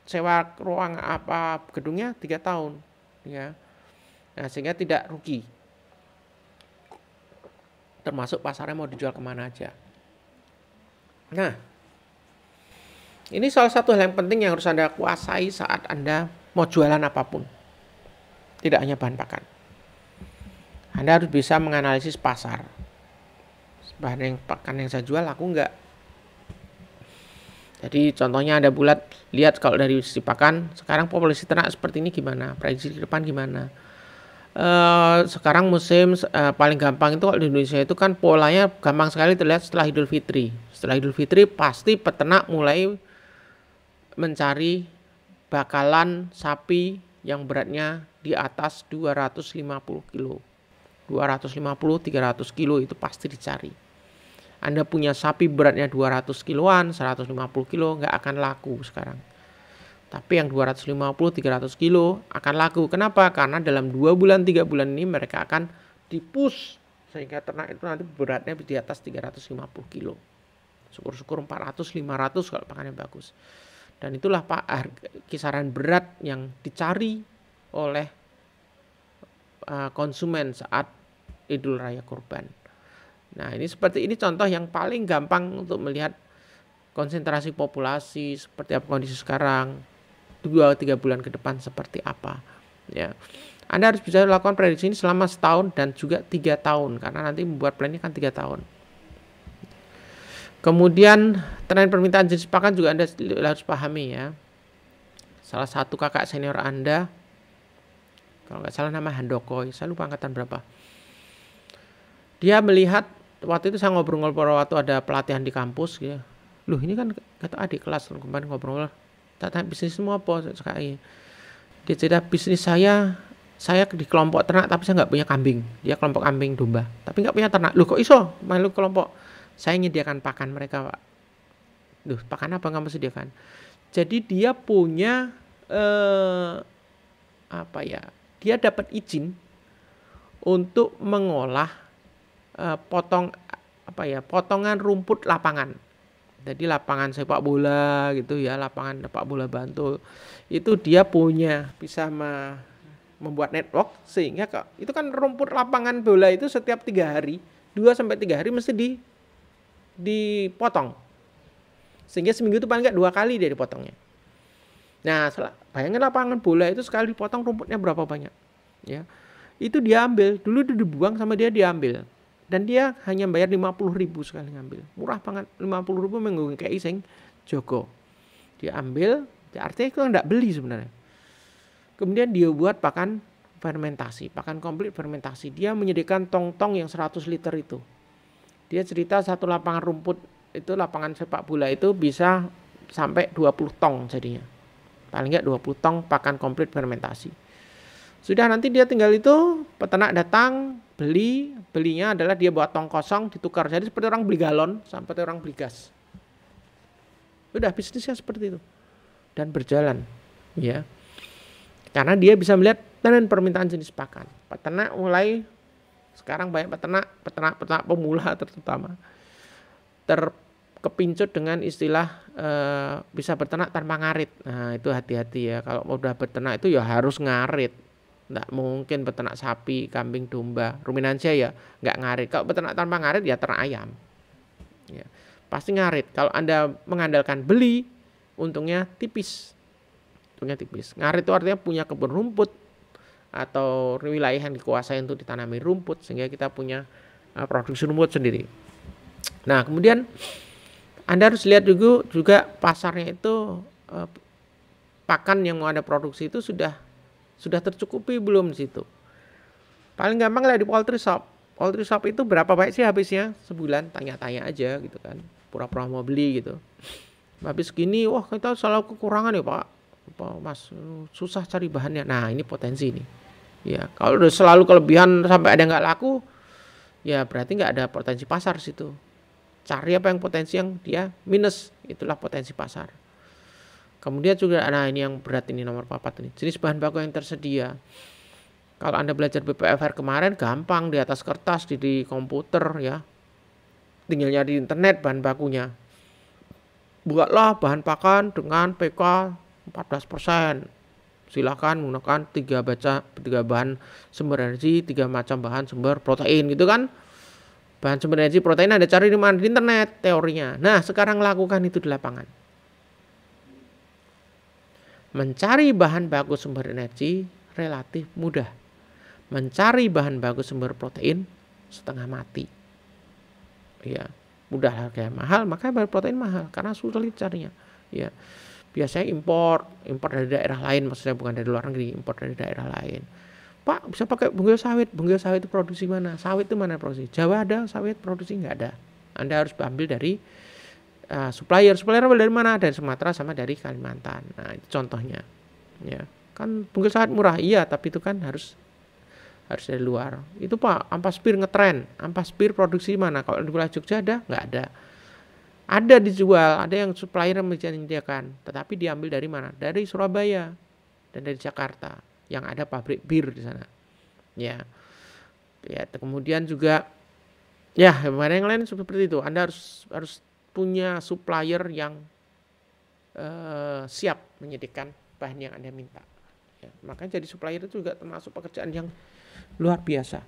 A: Sewa ruang gedungnya 3 tahun, ya. Nah, sehingga tidak rugi. Termasuk pasarnya mau dijual kemana aja. Nah, ini salah satu hal yang penting yang harus Anda kuasai saat Anda mau jualan apapun. Tidak hanya bahan pakan. Anda harus bisa menganalisis pasar. bahan pakan yang saya jual laku enggak. Jadi contohnya ada bulat, lihat kalau dari sisi pakan, sekarang populasi ternak seperti ini gimana, prediksi ke depan gimana. Sekarang musim paling gampang itu kalau di Indonesia itu kan polanya gampang sekali terlihat setelah Idul Fitri. Setelah Idul Fitri pasti peternak mulai mencari bakalan sapi yang beratnya di atas 250 kilo. 250-300 kilo itu pasti dicari. Anda punya sapi beratnya 200 kiloan, 150 kilo nggak akan laku sekarang. Tapi yang 250-300 kilo akan laku. Kenapa? Karena dalam 2 bulan 3 bulan ini mereka akan dipush sehingga ternak itu nanti beratnya di atas 350 kilo. Syukur-syukur 400-500 kalau pakannya bagus. Dan itulah kisaran berat yang dicari oleh konsumen saat Idul Raya Kurban. Nah, ini seperti ini contoh yang paling gampang untuk melihat konsentrasi populasi seperti apa kondisi sekarang, 2-3 bulan ke depan seperti apa. Ya, Anda harus bisa lakukan prediksi ini selama setahun dan juga 3 tahun karena nanti membuat plannya kan 3 tahun. Kemudian tren permintaan jenis pakan juga Anda harus pahami ya. Salah satu kakak senior Anda, kalau nggak salah nama Handoko, saya lupa angkatan berapa. Dia melihat waktu itu saya ngobrol-ngobrol waktu ada pelatihan di kampus ya. Loh ini kan kata adik kelas kemarin ngobrol. Tanya bisnis semua apa sekali. Dia cerita bisnis saya di kelompok ternak tapi saya nggak punya kambing. Dia kelompok kambing domba tapi nggak punya ternak. Loh kok iso malu kelompok? Saya menyediakan pakan mereka Pak. Loh pakan apa nggak sediakan? Jadi dia punya dia dapat izin untuk mengolah potongan rumput lapangan. Jadi lapangan sepak bola gitu ya, lapangan sepak bola Bantul. Itu dia bisa membuat network sehingga itu kan rumput lapangan bola itu setiap 3 hari, 2-3 hari mesti dipotong. Sehingga seminggu itu paling enggak 2 kali dia dipotongnya. Nah, bayangin lapangan bola itu sekali dipotong rumputnya berapa banyak. Ya. Itu dia ambil, dulu itu dibuang sama dia ambil. Dan dia hanya bayar 50.000 sekali ngambil. Murah banget, 50.000 menggunakan kayak iseng Joko. Dia ambil, artinya itu enggak beli sebenarnya. Kemudian dia buat pakan fermentasi, pakan komplit fermentasi. Dia menyediakan tong-tong yang 100 liter itu. Dia cerita satu lapangan rumput itu, lapangan sepak bola itu bisa sampai 20 tong jadinya. Paling enggak 20 tong pakan komplit fermentasi. Sudah nanti dia tinggal itu, peternak datang, belinya adalah dia buat tong kosong, ditukar. Jadi seperti orang beli galon, sampai orang beli gas. Udah bisnisnya seperti itu. Dan berjalan. Ya. Karena dia bisa melihat tren permintaan jenis pakan. Peternak mulai, sekarang banyak peternak pemula terutama, terkepincut dengan istilah bisa beternak tanpa ngarit. Nah itu hati-hati ya. Kalau udah beternak itu ya harus ngarit. Nggak mungkin beternak sapi, kambing, domba, ruminansia ya nggak ngarit. Kalau beternak tanpa ngarit ya ternak ayam. Ya, pasti ngarit. Kalau Anda mengandalkan beli, untungnya tipis. Ngarit itu artinya punya kebun rumput atau wilayah yang dikuasai untuk ditanami rumput sehingga kita punya produksi rumput sendiri. Nah kemudian Anda harus lihat juga pasarnya itu pakan yang mau Anda produksi itu sudah tercukupi belum di situ. Paling gampang lah di poultry shop. Poultry shop itu berapa banyak sih habisnya sebulan? Tanya-tanya aja gitu kan. Pura-pura mau beli gitu. Habis gini, wah kita selalu kekurangan ya Pak. Mas, susah cari bahannya. Nah ini potensi nih. Ya kalau udah selalu kelebihan sampai ada nggak laku, ya berarti nggak ada potensi pasar situ. Cari apa yang potensi yang dia minus, itulah potensi pasar. Kemudian juga, nah ini yang berat ini nomor 4 ini, jenis bahan baku yang tersedia. Kalau Anda belajar BPFR kemarin gampang di atas kertas, di komputer ya. Tinggal nyari di internet bahan bakunya. Buatlah bahan pakan dengan PK 14%. Silakan menggunakan 3 bahan sumber energi, 3 macam bahan sumber protein gitu kan. Bahan sumber energi protein Anda cari di mana? Di internet teorinya. Nah, sekarang lakukan itu di lapangan. Mencari bahan baku sumber energi relatif mudah. Mencari bahan baku sumber protein setengah mati. ya mudah harganya mahal, makanya bahan protein mahal karena sulit carinya. Ya, biasanya impor dari daerah lain, maksudnya bukan dari luar negeri, impor dari daerah lain. Pak, bisa pakai bunggil sawit. Bunggil sawit itu produksi mana? Sawit itu mana produksi? Jawa ada sawit produksi, nggak ada. Anda harus ambil dari supplier. Supplier ambil dari mana? Dari Sumatera sama dari Kalimantan. Nah, itu contohnya. Ya, kan bunggil sawit murah, iya, tapi itu kan harus dari luar. Itu Pak, ampas pir ngetren. Ampas pir produksi mana? Kalau di wilayah Jogja ada? Nggak ada. Ada dijual, ada yang supplier menyediakan, tetapi diambil dari mana? Dari Surabaya dan dari Jakarta yang ada pabrik bir di sana. Ya, kemudian juga ya yang lain seperti itu. Anda harus punya supplier yang siap menyediakan bahan yang Anda minta. Ya, makanya jadi supplier itu juga termasuk pekerjaan yang luar biasa.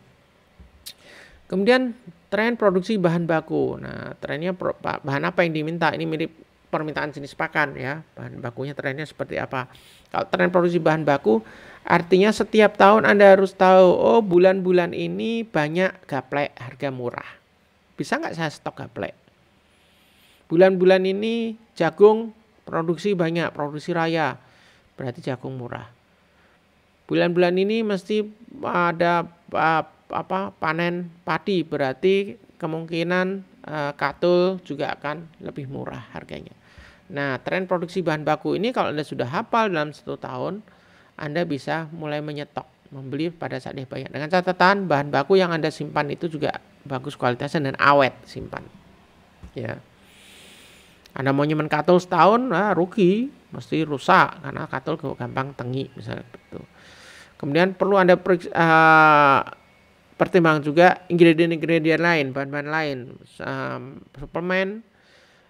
A: Kemudian tren produksi bahan baku. Nah, trennya bahan apa yang diminta? Ini mirip permintaan jenis pakan ya. Bahan bakunya trennya seperti apa? Kalau tren produksi bahan baku, artinya setiap tahun Anda harus tahu, oh bulan-bulan ini banyak gaplek harga murah. Bisa nggak saya stok gaplek? Bulan-bulan ini jagung produksi banyak, produksi raya. Berarti jagung murah. Bulan-bulan ini mesti ada panen padi, berarti kemungkinan katul juga akan lebih murah harganya. Nah, tren produksi bahan baku ini kalau Anda sudah hafal dalam 1 tahun, Anda bisa mulai menyetok, membeli pada saat dia banyak. Dengan catatan bahan baku yang Anda simpan itu juga bagus kualitasnya dan awet simpan. Ya. Anda mau nyimpen katul setahun, rugi, mesti rusak karena katul gampang tengi misalnya begitu. Kemudian perlu Anda pertimbangkan juga ingredient-ingredient lain, bahan-bahan lain, suplemen,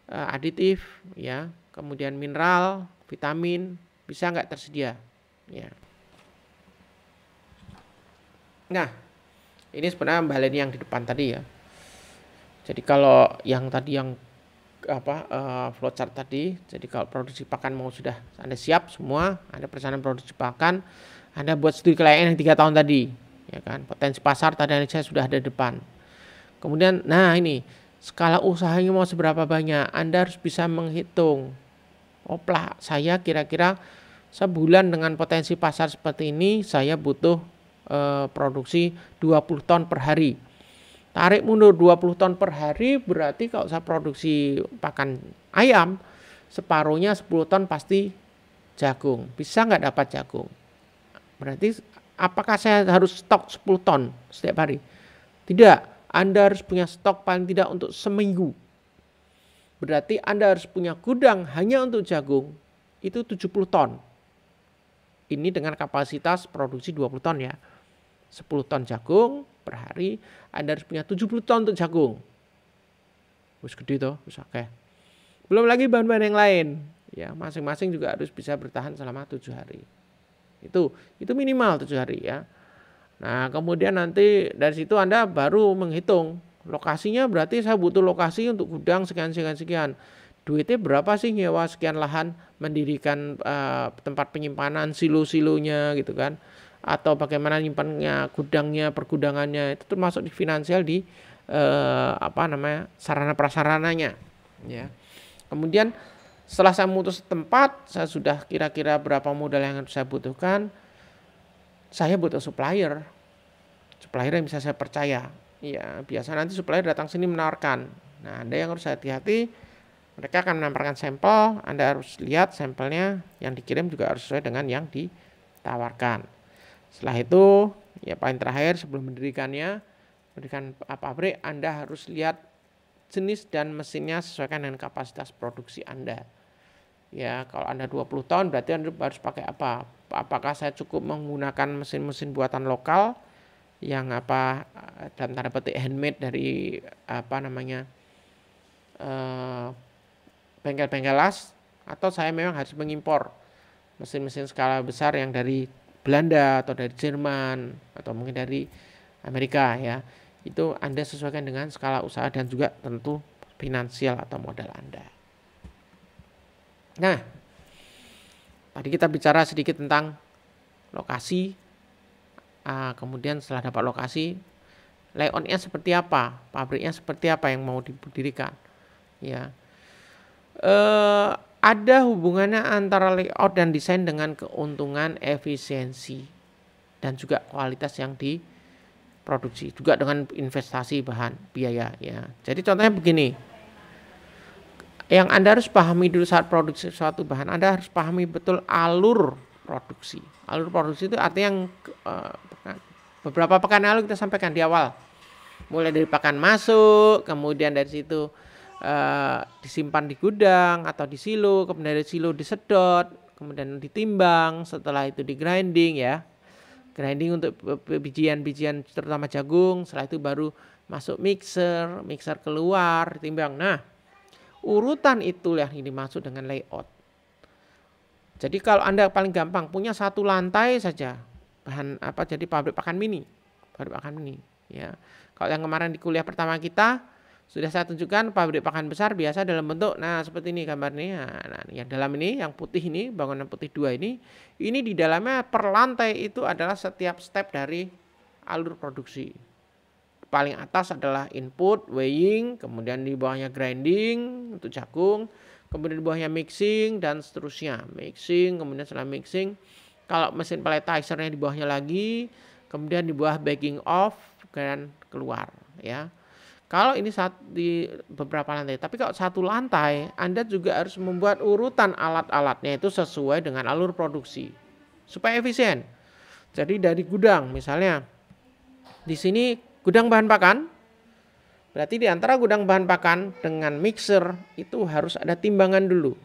A: aditif, ya, kemudian mineral, vitamin, bisa nggak tersedia, ya. Nah, ini sebenarnya kembali yang di depan tadi ya. Jadi kalau yang tadi yang flowchart tadi, jadi kalau produksi pakan mau sudah Anda siap semua, Anda perencanaan produksi pakan, Anda buat studi kelayakan yang 3 tahun tadi, ya kan? Potensi pasar tadi saya sudah ada di depan. Kemudian, nah ini skala usahanya mau seberapa banyak, Anda harus bisa menghitung. Saya kira-kira sebulan dengan potensi pasar seperti ini, saya butuh produksi 20 ton per hari. Tarik mundur 20 ton per hari, berarti kalau saya produksi pakan ayam, separuhnya 10 ton pasti jagung. Bisa nggak dapat jagung? Berarti apakah saya harus stok 10 ton setiap hari? Tidak, Anda harus punya stok paling tidak untuk seminggu. Berarti Anda harus punya gudang hanya untuk jagung, itu 70 ton. Ini dengan kapasitas produksi 20 ton ya. 10 ton jagung per hari, Anda harus punya 70 ton untuk jagung. Wis gede toh, wis akeh. Belum lagi bahan-bahan yang lain. Ya, masing-masing juga harus bisa bertahan selama 7 hari. Itu minimal 7 hari ya. Nah, kemudian nanti dari situ Anda baru menghitung lokasinya, berarti saya butuh lokasi untuk gudang sekian. Duitnya berapa sih nyewa sekian lahan, mendirikan tempat penyimpanan, silo-silonya gitu kan. Atau bagaimana nyimpannya, gudangnya, pergudangannya, itu termasuk di finansial di sarana prasarananya ya. Kemudian setelah saya memutus tempat, saya sudah kira-kira berapa modal yang saya butuhkan. Saya butuh supplier yang bisa saya percaya. Ya, biasa nanti supplier datang sini menawarkan. Nah, Anda yang harus hati-hati. Mereka akan menawarkan sampel. Anda harus lihat sampelnya yang dikirim juga harus sesuai dengan yang ditawarkan. Setelah itu, ya paling terakhir sebelum mendirikan pabrik, Anda harus lihat jenis dan mesinnya sesuaikan dengan kapasitas produksi Anda. Ya, kalau Anda 20 ton berarti Anda harus pakai apa? Apakah saya cukup menggunakan mesin-mesin buatan lokal yang dalam tanda petik handmade dari bengkel-bengkel las, atau saya memang harus mengimpor mesin-mesin skala besar yang dari Belanda atau dari Jerman atau mungkin dari Amerika ya. Itu Anda sesuaikan dengan skala usaha dan juga tentu finansial atau modal Anda. Nah, tadi kita bicara sedikit tentang lokasi. Kemudian setelah dapat lokasi, layoutnya seperti apa, pabriknya seperti apa yang mau didirikan. Ya, ada hubungannya antara layout dan desain dengan keuntungan, efisiensi, dan juga kualitas yang diproduksi, juga dengan investasi bahan biaya. Ya, jadi contohnya begini. Yang Anda harus pahami dulu saat produksi suatu bahan, Anda harus pahami betul alur produksi. Alur produksi itu artinya yang beberapa pekan lalu kita sampaikan di awal. Mulai dari pakan masuk, kemudian dari situ disimpan di gudang atau di silo, kemudian dari silo disedot, kemudian ditimbang, setelah itu di grinding ya. Grinding untuk bijian-bijian terutama jagung, setelah itu baru masuk mixer keluar, ditimbang. Nah, urutan itu yang dimaksud dengan layout. Jadi kalau Anda paling gampang punya satu lantai saja bahan jadi pabrik pakan mini. Ya. Kalau yang kemarin di kuliah pertama kita sudah saya tunjukkan pabrik pakan besar biasa dalam bentuk seperti ini gambarnya. Nah, yang dalam ini yang putih ini, bangunan putih 2 ini di dalamnya per lantai itu adalah setiap step dari alur produksi. Paling atas adalah input, weighing, kemudian di bawahnya grinding untuk jagung, kemudian di bawahnya mixing dan seterusnya. Mixing, kemudian setelah mixing, kalau mesin pelletizernya di bawahnya lagi, kemudian di bawah bagging off dan keluar ya. Kalau ini di beberapa lantai, tapi kalau satu lantai, Anda juga harus membuat urutan alat-alatnya itu sesuai dengan alur produksi supaya efisien. Jadi dari gudang misalnya di sini gudang bahan pakan, berarti di antara gudang bahan pakan dengan mixer itu harus ada timbangan dulu.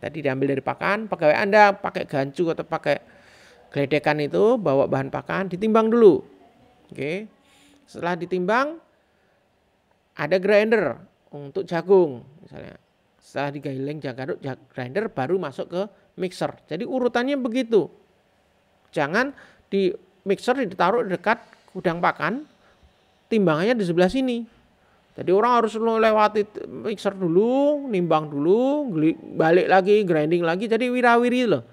A: Tadi diambil dari pakan, pegawai Anda pakai gancu atau pakai geledekan itu bawa bahan pakan, ditimbang dulu. Oke. Setelah ditimbang, ada grinder untuk jagung misalnya. Setelah digiling grinder baru masuk ke mixer. Jadi urutannya begitu. Jangan di mixer ditaruh dekat gudang pakan, timbangannya di sebelah sini. Jadi orang harus lewati mixer dulu, nimbang dulu, balik lagi, grinding lagi. Jadi wirawiri loh.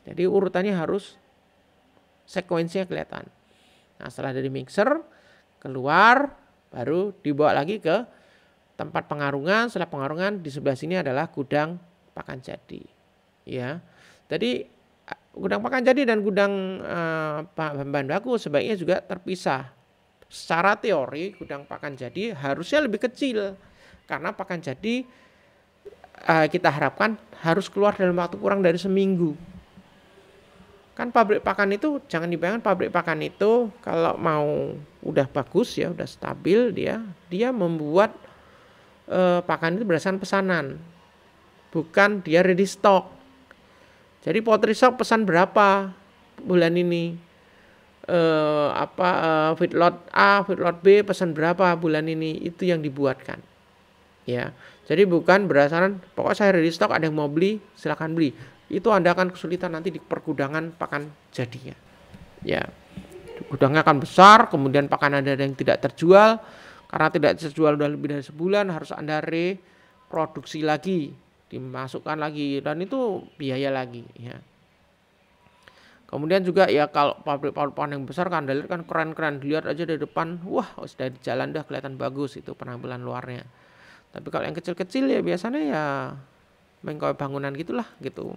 A: Jadi urutannya harus sekuensinya kelihatan. Nah setelah dari mixer keluar, baru dibawa lagi ke tempat pengarungan. Setelah pengarungan di sebelah sini adalah gudang pakan jadi. Ya, jadi gudang pakan jadi dan gudang bahan baku sebaiknya juga terpisah. Secara teori gudang pakan jadi harusnya lebih kecil karena pakan jadi kita harapkan harus keluar dalam waktu kurang dari seminggu. Kan pabrik pakan itu jangan dibayangkan pabrik pakan itu kalau mau udah bagus ya, udah stabil dia membuat pakan itu berdasarkan pesanan. Bukan dia ready stock. Jadi poultry shop pesan berapa bulan ini? Feedlot A, feedlot B pesan berapa bulan ini? Itu yang dibuatkan. Ya. Jadi bukan berdasarkan pokoknya saya ready stock, ada yang mau beli, silakan beli. Itu Anda akan kesulitan nanti di pergudangan pakan jadinya. Ya. Gudangnya akan besar, kemudian pakan Anda ada yang tidak terjual. Karena tidak terjual sudah lebih dari sebulan, harus Anda reproduksi lagi, dimasukkan lagi, dan itu biaya lagi ya. Kemudian juga ya kalau pabrik pakan yang besar kan Anda lihat kan keren-keren, dilihat aja dari depan, wah sudah di jalan dah kelihatan bagus itu penampilan luarnya. Tapi kalau yang kecil-kecil ya biasanya ya mengkoyo bangunan gitulah gitu.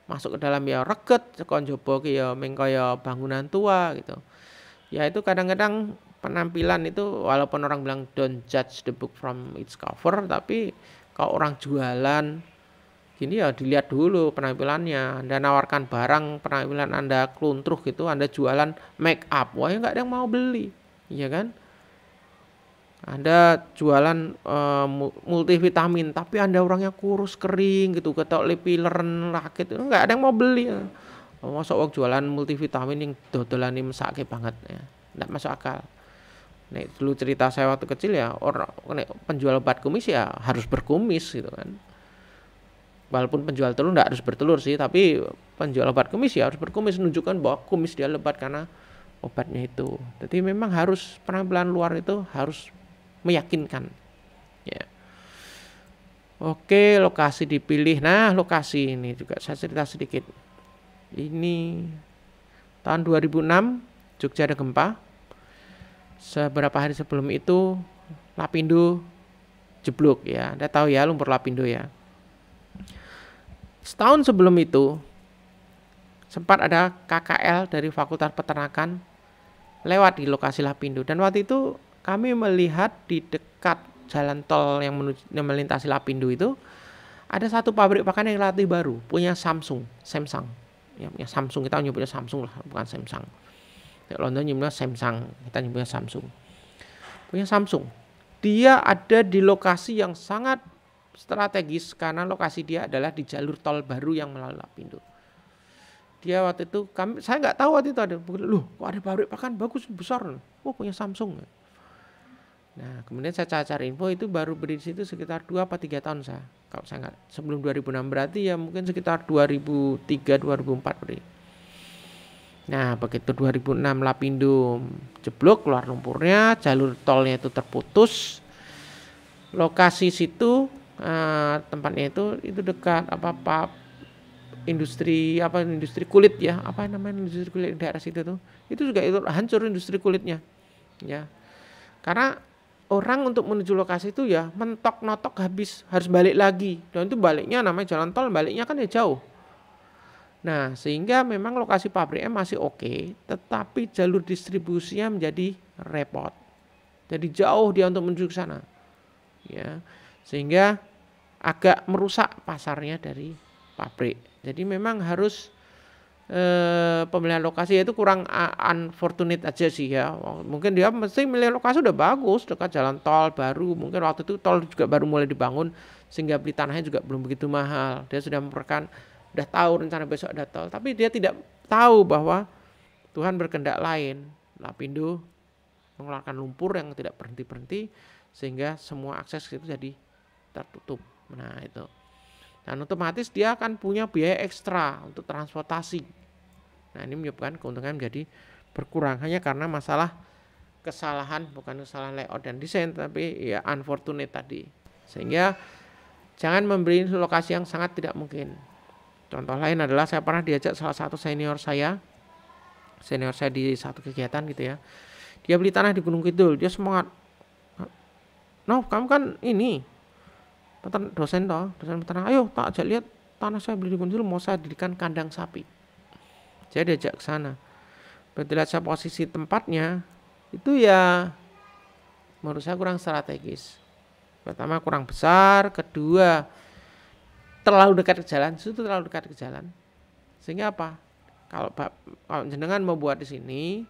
A: Masuk ke dalam ya reget, kon jobo ki ya mengkoyo bangunan tua gitu. Ya itu kadang-kadang penampilan itu walaupun orang bilang don't judge the book from its cover, tapi kalau orang jualan gini ya dilihat dulu penampilannya. Anda nawarkan barang penampilan Anda kluntruk gitu, Anda jualan make up, wah ya nggak ada yang mau beli, iya kan? Anda jualan multivitamin, tapi Anda orangnya kurus kering gitu, ketok lipileren rakit, nggak ada yang mau beli. Masa orang jualan multivitamin yang dodolan ini mesake banget ya, nggak masuk akal. Nek dulu cerita saya waktu kecil ya, orang penjual obat kumis ya harus berkumis gitu kan. Walaupun penjual telur nggak harus bertelur sih, tapi penjual obat kumis ya harus berkumis, menunjukkan bahwa kumis dia lebat karena obatnya itu. Jadi memang harus penampilan luar itu harus meyakinkan. Ya. Oke, lokasi dipilih. Nah, lokasi ini juga saya cerita sedikit. Ini tahun 2006 Jogja ada gempa. Seberapa hari sebelum itu lapindo jeblok ya. Anda tahu ya lumpur lapindo ya. Setahun sebelum itu sempat ada KKL dari Fakultas Peternakan lewat di lokasi lapindo, dan waktu itu kami melihat di dekat jalan tol yang melintasi lapindo itu ada satu pabrik pakan yang relatif baru, punya Samsung. Ya, punya Samsung, kita nyebutnya Samsung lah, bukan Samsung. Di London nyebutnya Samsung, kita nyebutnya Samsung. Punya Samsung. Dia ada di lokasi yang sangat strategis karena lokasi dia adalah di jalur tol baru yang melalui lapindo. Dia waktu itu saya nggak tahu waktu itu ada, loh kok ada pabrik pakan bagus besar, oh punya Samsung. Nah kemudian saya cari info, itu baru berdiri di situ sekitar 2 atau 3 tahun saya, kalau saya nggak, sebelum 2006 berarti ya mungkin sekitar 2003-2004 berarti. Nah begitu 2006 lapindo jeblok, keluar lumpurnya, jalur tolnya itu terputus, lokasi situ tempatnya itu dekat industri kulit ya, apa namanya industri kulit di daerah situ tuh, itu juga itu hancur industri kulitnya ya, karena orang untuk menuju lokasi itu ya mentok notok habis, harus balik lagi, dan itu baliknya namanya jalan tol, baliknya kan ya jauh. Nah sehingga memang lokasi pabriknya masih oke, tetapi jalur distribusinya menjadi repot, jadi jauh dia untuk menuju ke sana ya, sehingga agak merusak pasarnya dari pabrik. Jadi memang harus pemilihan lokasi itu kurang unfortunate aja sih ya. Mungkin dia mesti milih lokasi udah bagus, dekat jalan tol baru, mungkin waktu itu tol juga baru mulai dibangun sehingga beli tanahnya juga belum begitu mahal. Dia sudah udah tahu rencana besok ada tol, tapi dia tidak tahu bahwa Tuhan berkehendak lain. Lapindo mengeluarkan lumpur yang tidak berhenti-berhenti sehingga semua akses itu jadi tertutup. Nah itu, dan otomatis dia akan punya biaya ekstra untuk transportasi. Nah ini menyebabkan keuntungan menjadi berkurang hanya karena masalah kesalahan, bukan kesalahan layout dan desain, tapi ya unfortunate tadi. Sehingga jangan memberi lokasi yang sangat tidak mungkin. Contoh lain adalah saya pernah diajak salah satu senior saya di satu kegiatan gitu ya. Dia beli tanah di Gunung Kidul, dia semangat. No, kamu kan ini dosen peternak, ayo tak ajak lihat tanah saya beli di Gunung Kidul, mau saya dirikan kandang sapi. Saya diajak ke sana. Begitu lihat saya posisi tempatnya, itu ya menurut saya kurang strategis. Pertama kurang besar, kedua terlalu dekat ke jalan. Sehingga apa? Kalau jenengan mau buat di sini,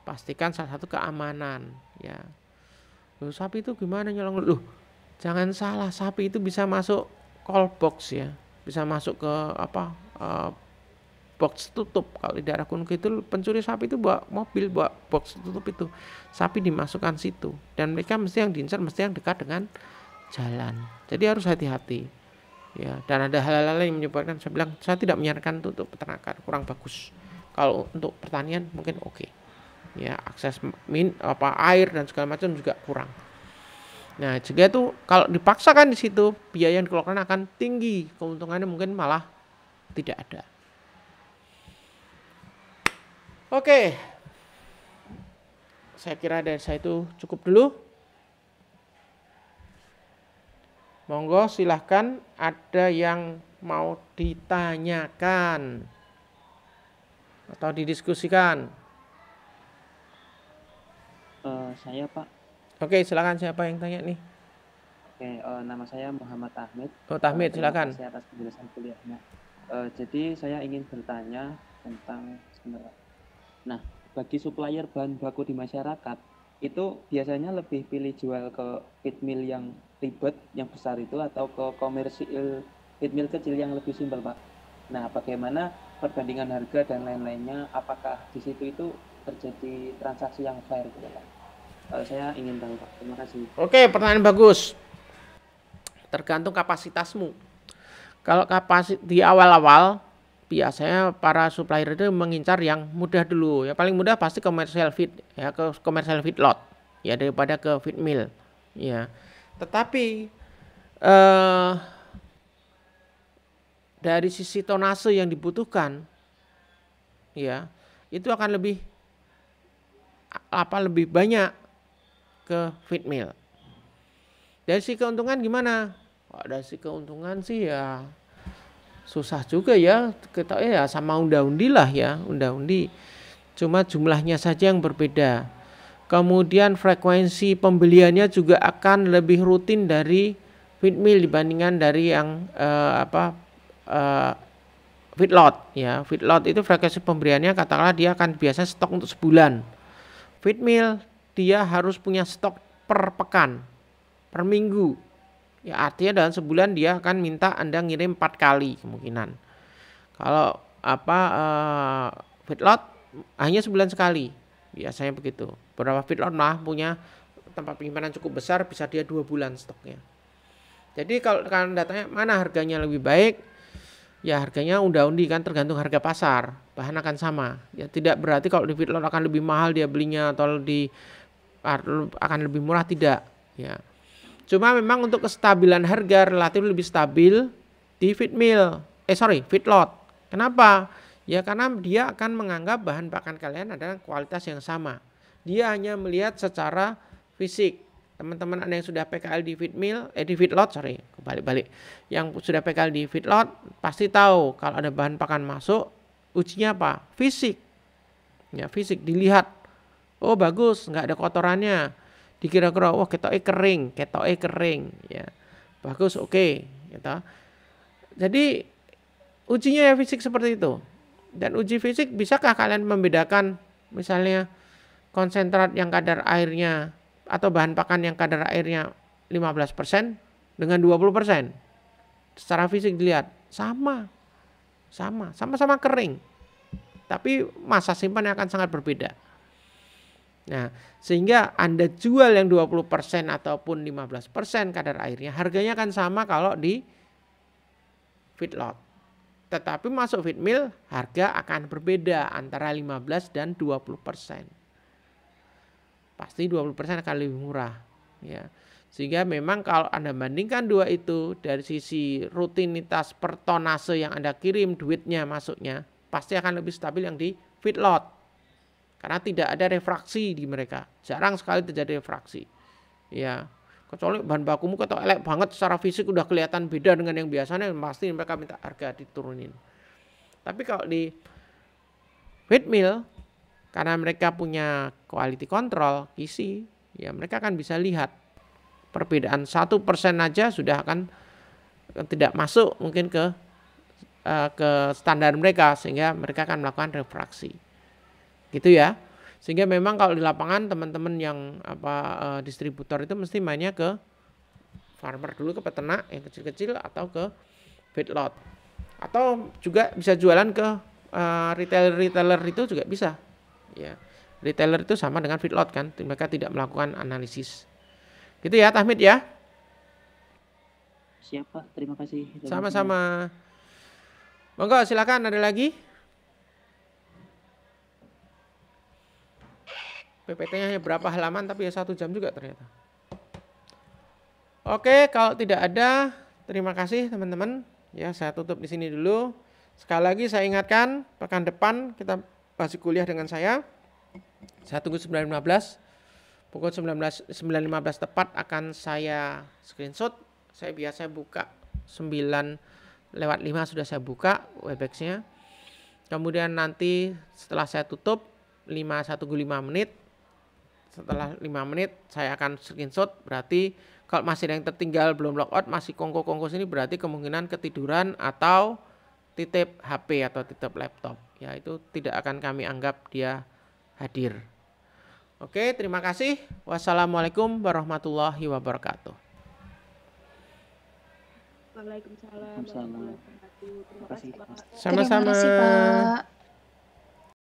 A: pastikan salah satu keamanan ya. Loh, sapi itu gimana nyolong? Loh, jangan salah, sapi itu bisa masuk call box ya, bisa masuk ke box tutup. Kalau di daerah Gunung Kidul pencuri sapi itu bawa mobil, bawa box tutup itu, sapi dimasukkan situ, dan mereka mesti yang diincar mesti yang dekat dengan jalan. Jadi harus hati-hati ya. Dan ada hal-hal yang menyebabkan saya bilang saya tidak menyarankan untuk peternakan, kurang bagus. Kalau untuk pertanian mungkin oke ya, akses air dan segala macam juga kurang. Nah juga itu kalau dipaksakan di situ, biaya yang dikeluarkan akan tinggi, keuntungannya mungkin malah tidak ada. Oke, saya kira dari saya itu cukup dulu. Monggo silahkan, ada yang mau ditanyakan atau didiskusikan.
B: Saya Pak.
A: Oke, silakan, siapa yang tanya nih?
B: Oke, nama saya Muhammad Tahmid.
A: Oh Tahmid, silakan.
B: Terima kasih atas penjelasan kuliahnya. Jadi saya ingin bertanya tentang sebenarnya. Nah, bagi supplier bahan baku di masyarakat, itu biasanya lebih pilih jual ke feed mill yang ribet, yang besar itu, atau ke komersil feed mill kecil yang lebih simpel, Pak? Nah, bagaimana perbandingan harga dan lain-lainnya? Apakah di situ itu terjadi transaksi yang fair, gitu, Pak? Saya ingin tahu, Pak. Terima kasih.
A: Oke, pertanyaan bagus. Tergantung kapasitasmu. Kalau di awal-awal biasanya para supplier itu mengincar yang mudah dulu. Ya paling mudah pasti commercial feed ya, ke commercial feedlot ya, daripada ke feed mill ya. Tetapi dari sisi tonase yang dibutuhkan ya, itu akan lebih lebih banyak ke feed mill. Dari sisi keuntungan gimana? Dari sisi keuntungan sih ya susah juga ya, kita ya sama unda-undi lah ya, unda-undi. Cuma jumlahnya saja yang berbeda. Kemudian frekuensi pembeliannya juga akan lebih rutin dari feed mill dibandingkan dari yang feedlot ya. Feedlot itu frekuensi pembeliannya katakanlah dia akan biasa stok untuk sebulan. Feed mill dia harus punya stok per pekan, per minggu. Ya artinya dalam sebulan dia akan minta Anda ngirim 4 kali kemungkinan. Kalau feedlot hanya sebulan sekali. Biasanya begitu. Beberapa feedlot malah punya tempat penyimpanan cukup besar, bisa dia 2 bulan stoknya. Jadi kalau kalian datanya mana harganya lebih baik, ya harganya unda-undi kan tergantung harga pasar, bahan akan sama. Ya tidak berarti kalau di feedlot akan lebih mahal dia belinya atau akan lebih murah, tidak. Ya. Cuma memang untuk kestabilan harga relatif lebih stabil di feedlot. Kenapa? Ya karena dia akan menganggap bahan pakan kalian adalah kualitas yang sama. Dia hanya melihat secara fisik. Teman-teman Anda yang sudah PKL di feedlot, kebalik-balik. Yang sudah PKL di feedlot pasti tahu kalau ada bahan pakan masuk, ujinya apa? Fisik. Ya, fisik dilihat. Oh, bagus, enggak ada kotorannya. Dikira-kira wah ketoke kering, ya. Bagus, oke, gitu. Jadi ujinya ya fisik seperti itu. Dan uji fisik bisakah kalian membedakan misalnya konsentrat yang kadar airnya atau bahan pakan yang kadar airnya 15% dengan 20%? Secara fisik dilihat sama-sama kering. Tapi masa simpan akan sangat berbeda. Nah, sehingga Anda jual yang 20% ataupun 15% kadar airnya, harganya akan sama kalau di feedlot. Tetapi masuk feed mill harga akan berbeda antara 15 dan 20%. Pasti 20% akan lebih murah. Ya. Sehingga memang kalau Anda bandingkan dua itu dari sisi rutinitas per tonase yang Anda kirim duitnya masuknya, pasti akan lebih stabil yang di feedlot. Karena tidak ada refraksi di mereka. Jarang sekali terjadi refraksi. Ya. Kecuali bahan bakumu atau elek banget secara fisik udah kelihatan beda dengan yang biasanya, pasti mereka minta harga diturunin. Tapi kalau di feed mill, karena mereka punya quality control, QC, ya mereka akan bisa lihat perbedaan 1% aja sudah akan tidak masuk mungkin ke standar mereka, sehingga mereka akan melakukan refraksi. Gitu ya. Sehingga memang kalau di lapangan teman-teman yang distributor itu mesti mainnya ke farmer dulu, ke peternak yang kecil-kecil atau ke feedlot. Atau juga bisa jualan ke retailer itu juga bisa. Ya. Retailer itu sama dengan feedlot kan, mereka tidak melakukan analisis. Gitu ya, Tahmid ya.
B: Siap Pak, terima kasih.
A: Sama-sama. Monggo silakan, ada lagi? PPT-nya hanya berapa halaman tapi ya 1 jam juga ternyata. Oke, kalau tidak ada, terima kasih teman-teman. Ya, saya tutup di sini dulu. Sekali lagi saya ingatkan, pekan depan kita masih kuliah dengan saya. Saya tunggu 9.15. Pukul 9.15 tepat akan saya screenshot. Saya biasa buka 9:05 sudah saya buka Webex-nya. Kemudian nanti setelah saya tutup 5 menit. Setelah 5 menit saya akan screenshot, berarti kalau masih ada yang tertinggal belum logout, masih kongko-kongko sini, berarti kemungkinan ketiduran atau titip HP atau titip laptop. Ya itu tidak akan kami anggap dia hadir. Oke, terima kasih. Wassalamualaikum warahmatullahi wabarakatuh.
C: Waalaikumsalam warahmatullahi wabarakatuh. Terima kasih Pak.
A: Sama-sama.
D: Terima kasih Pak.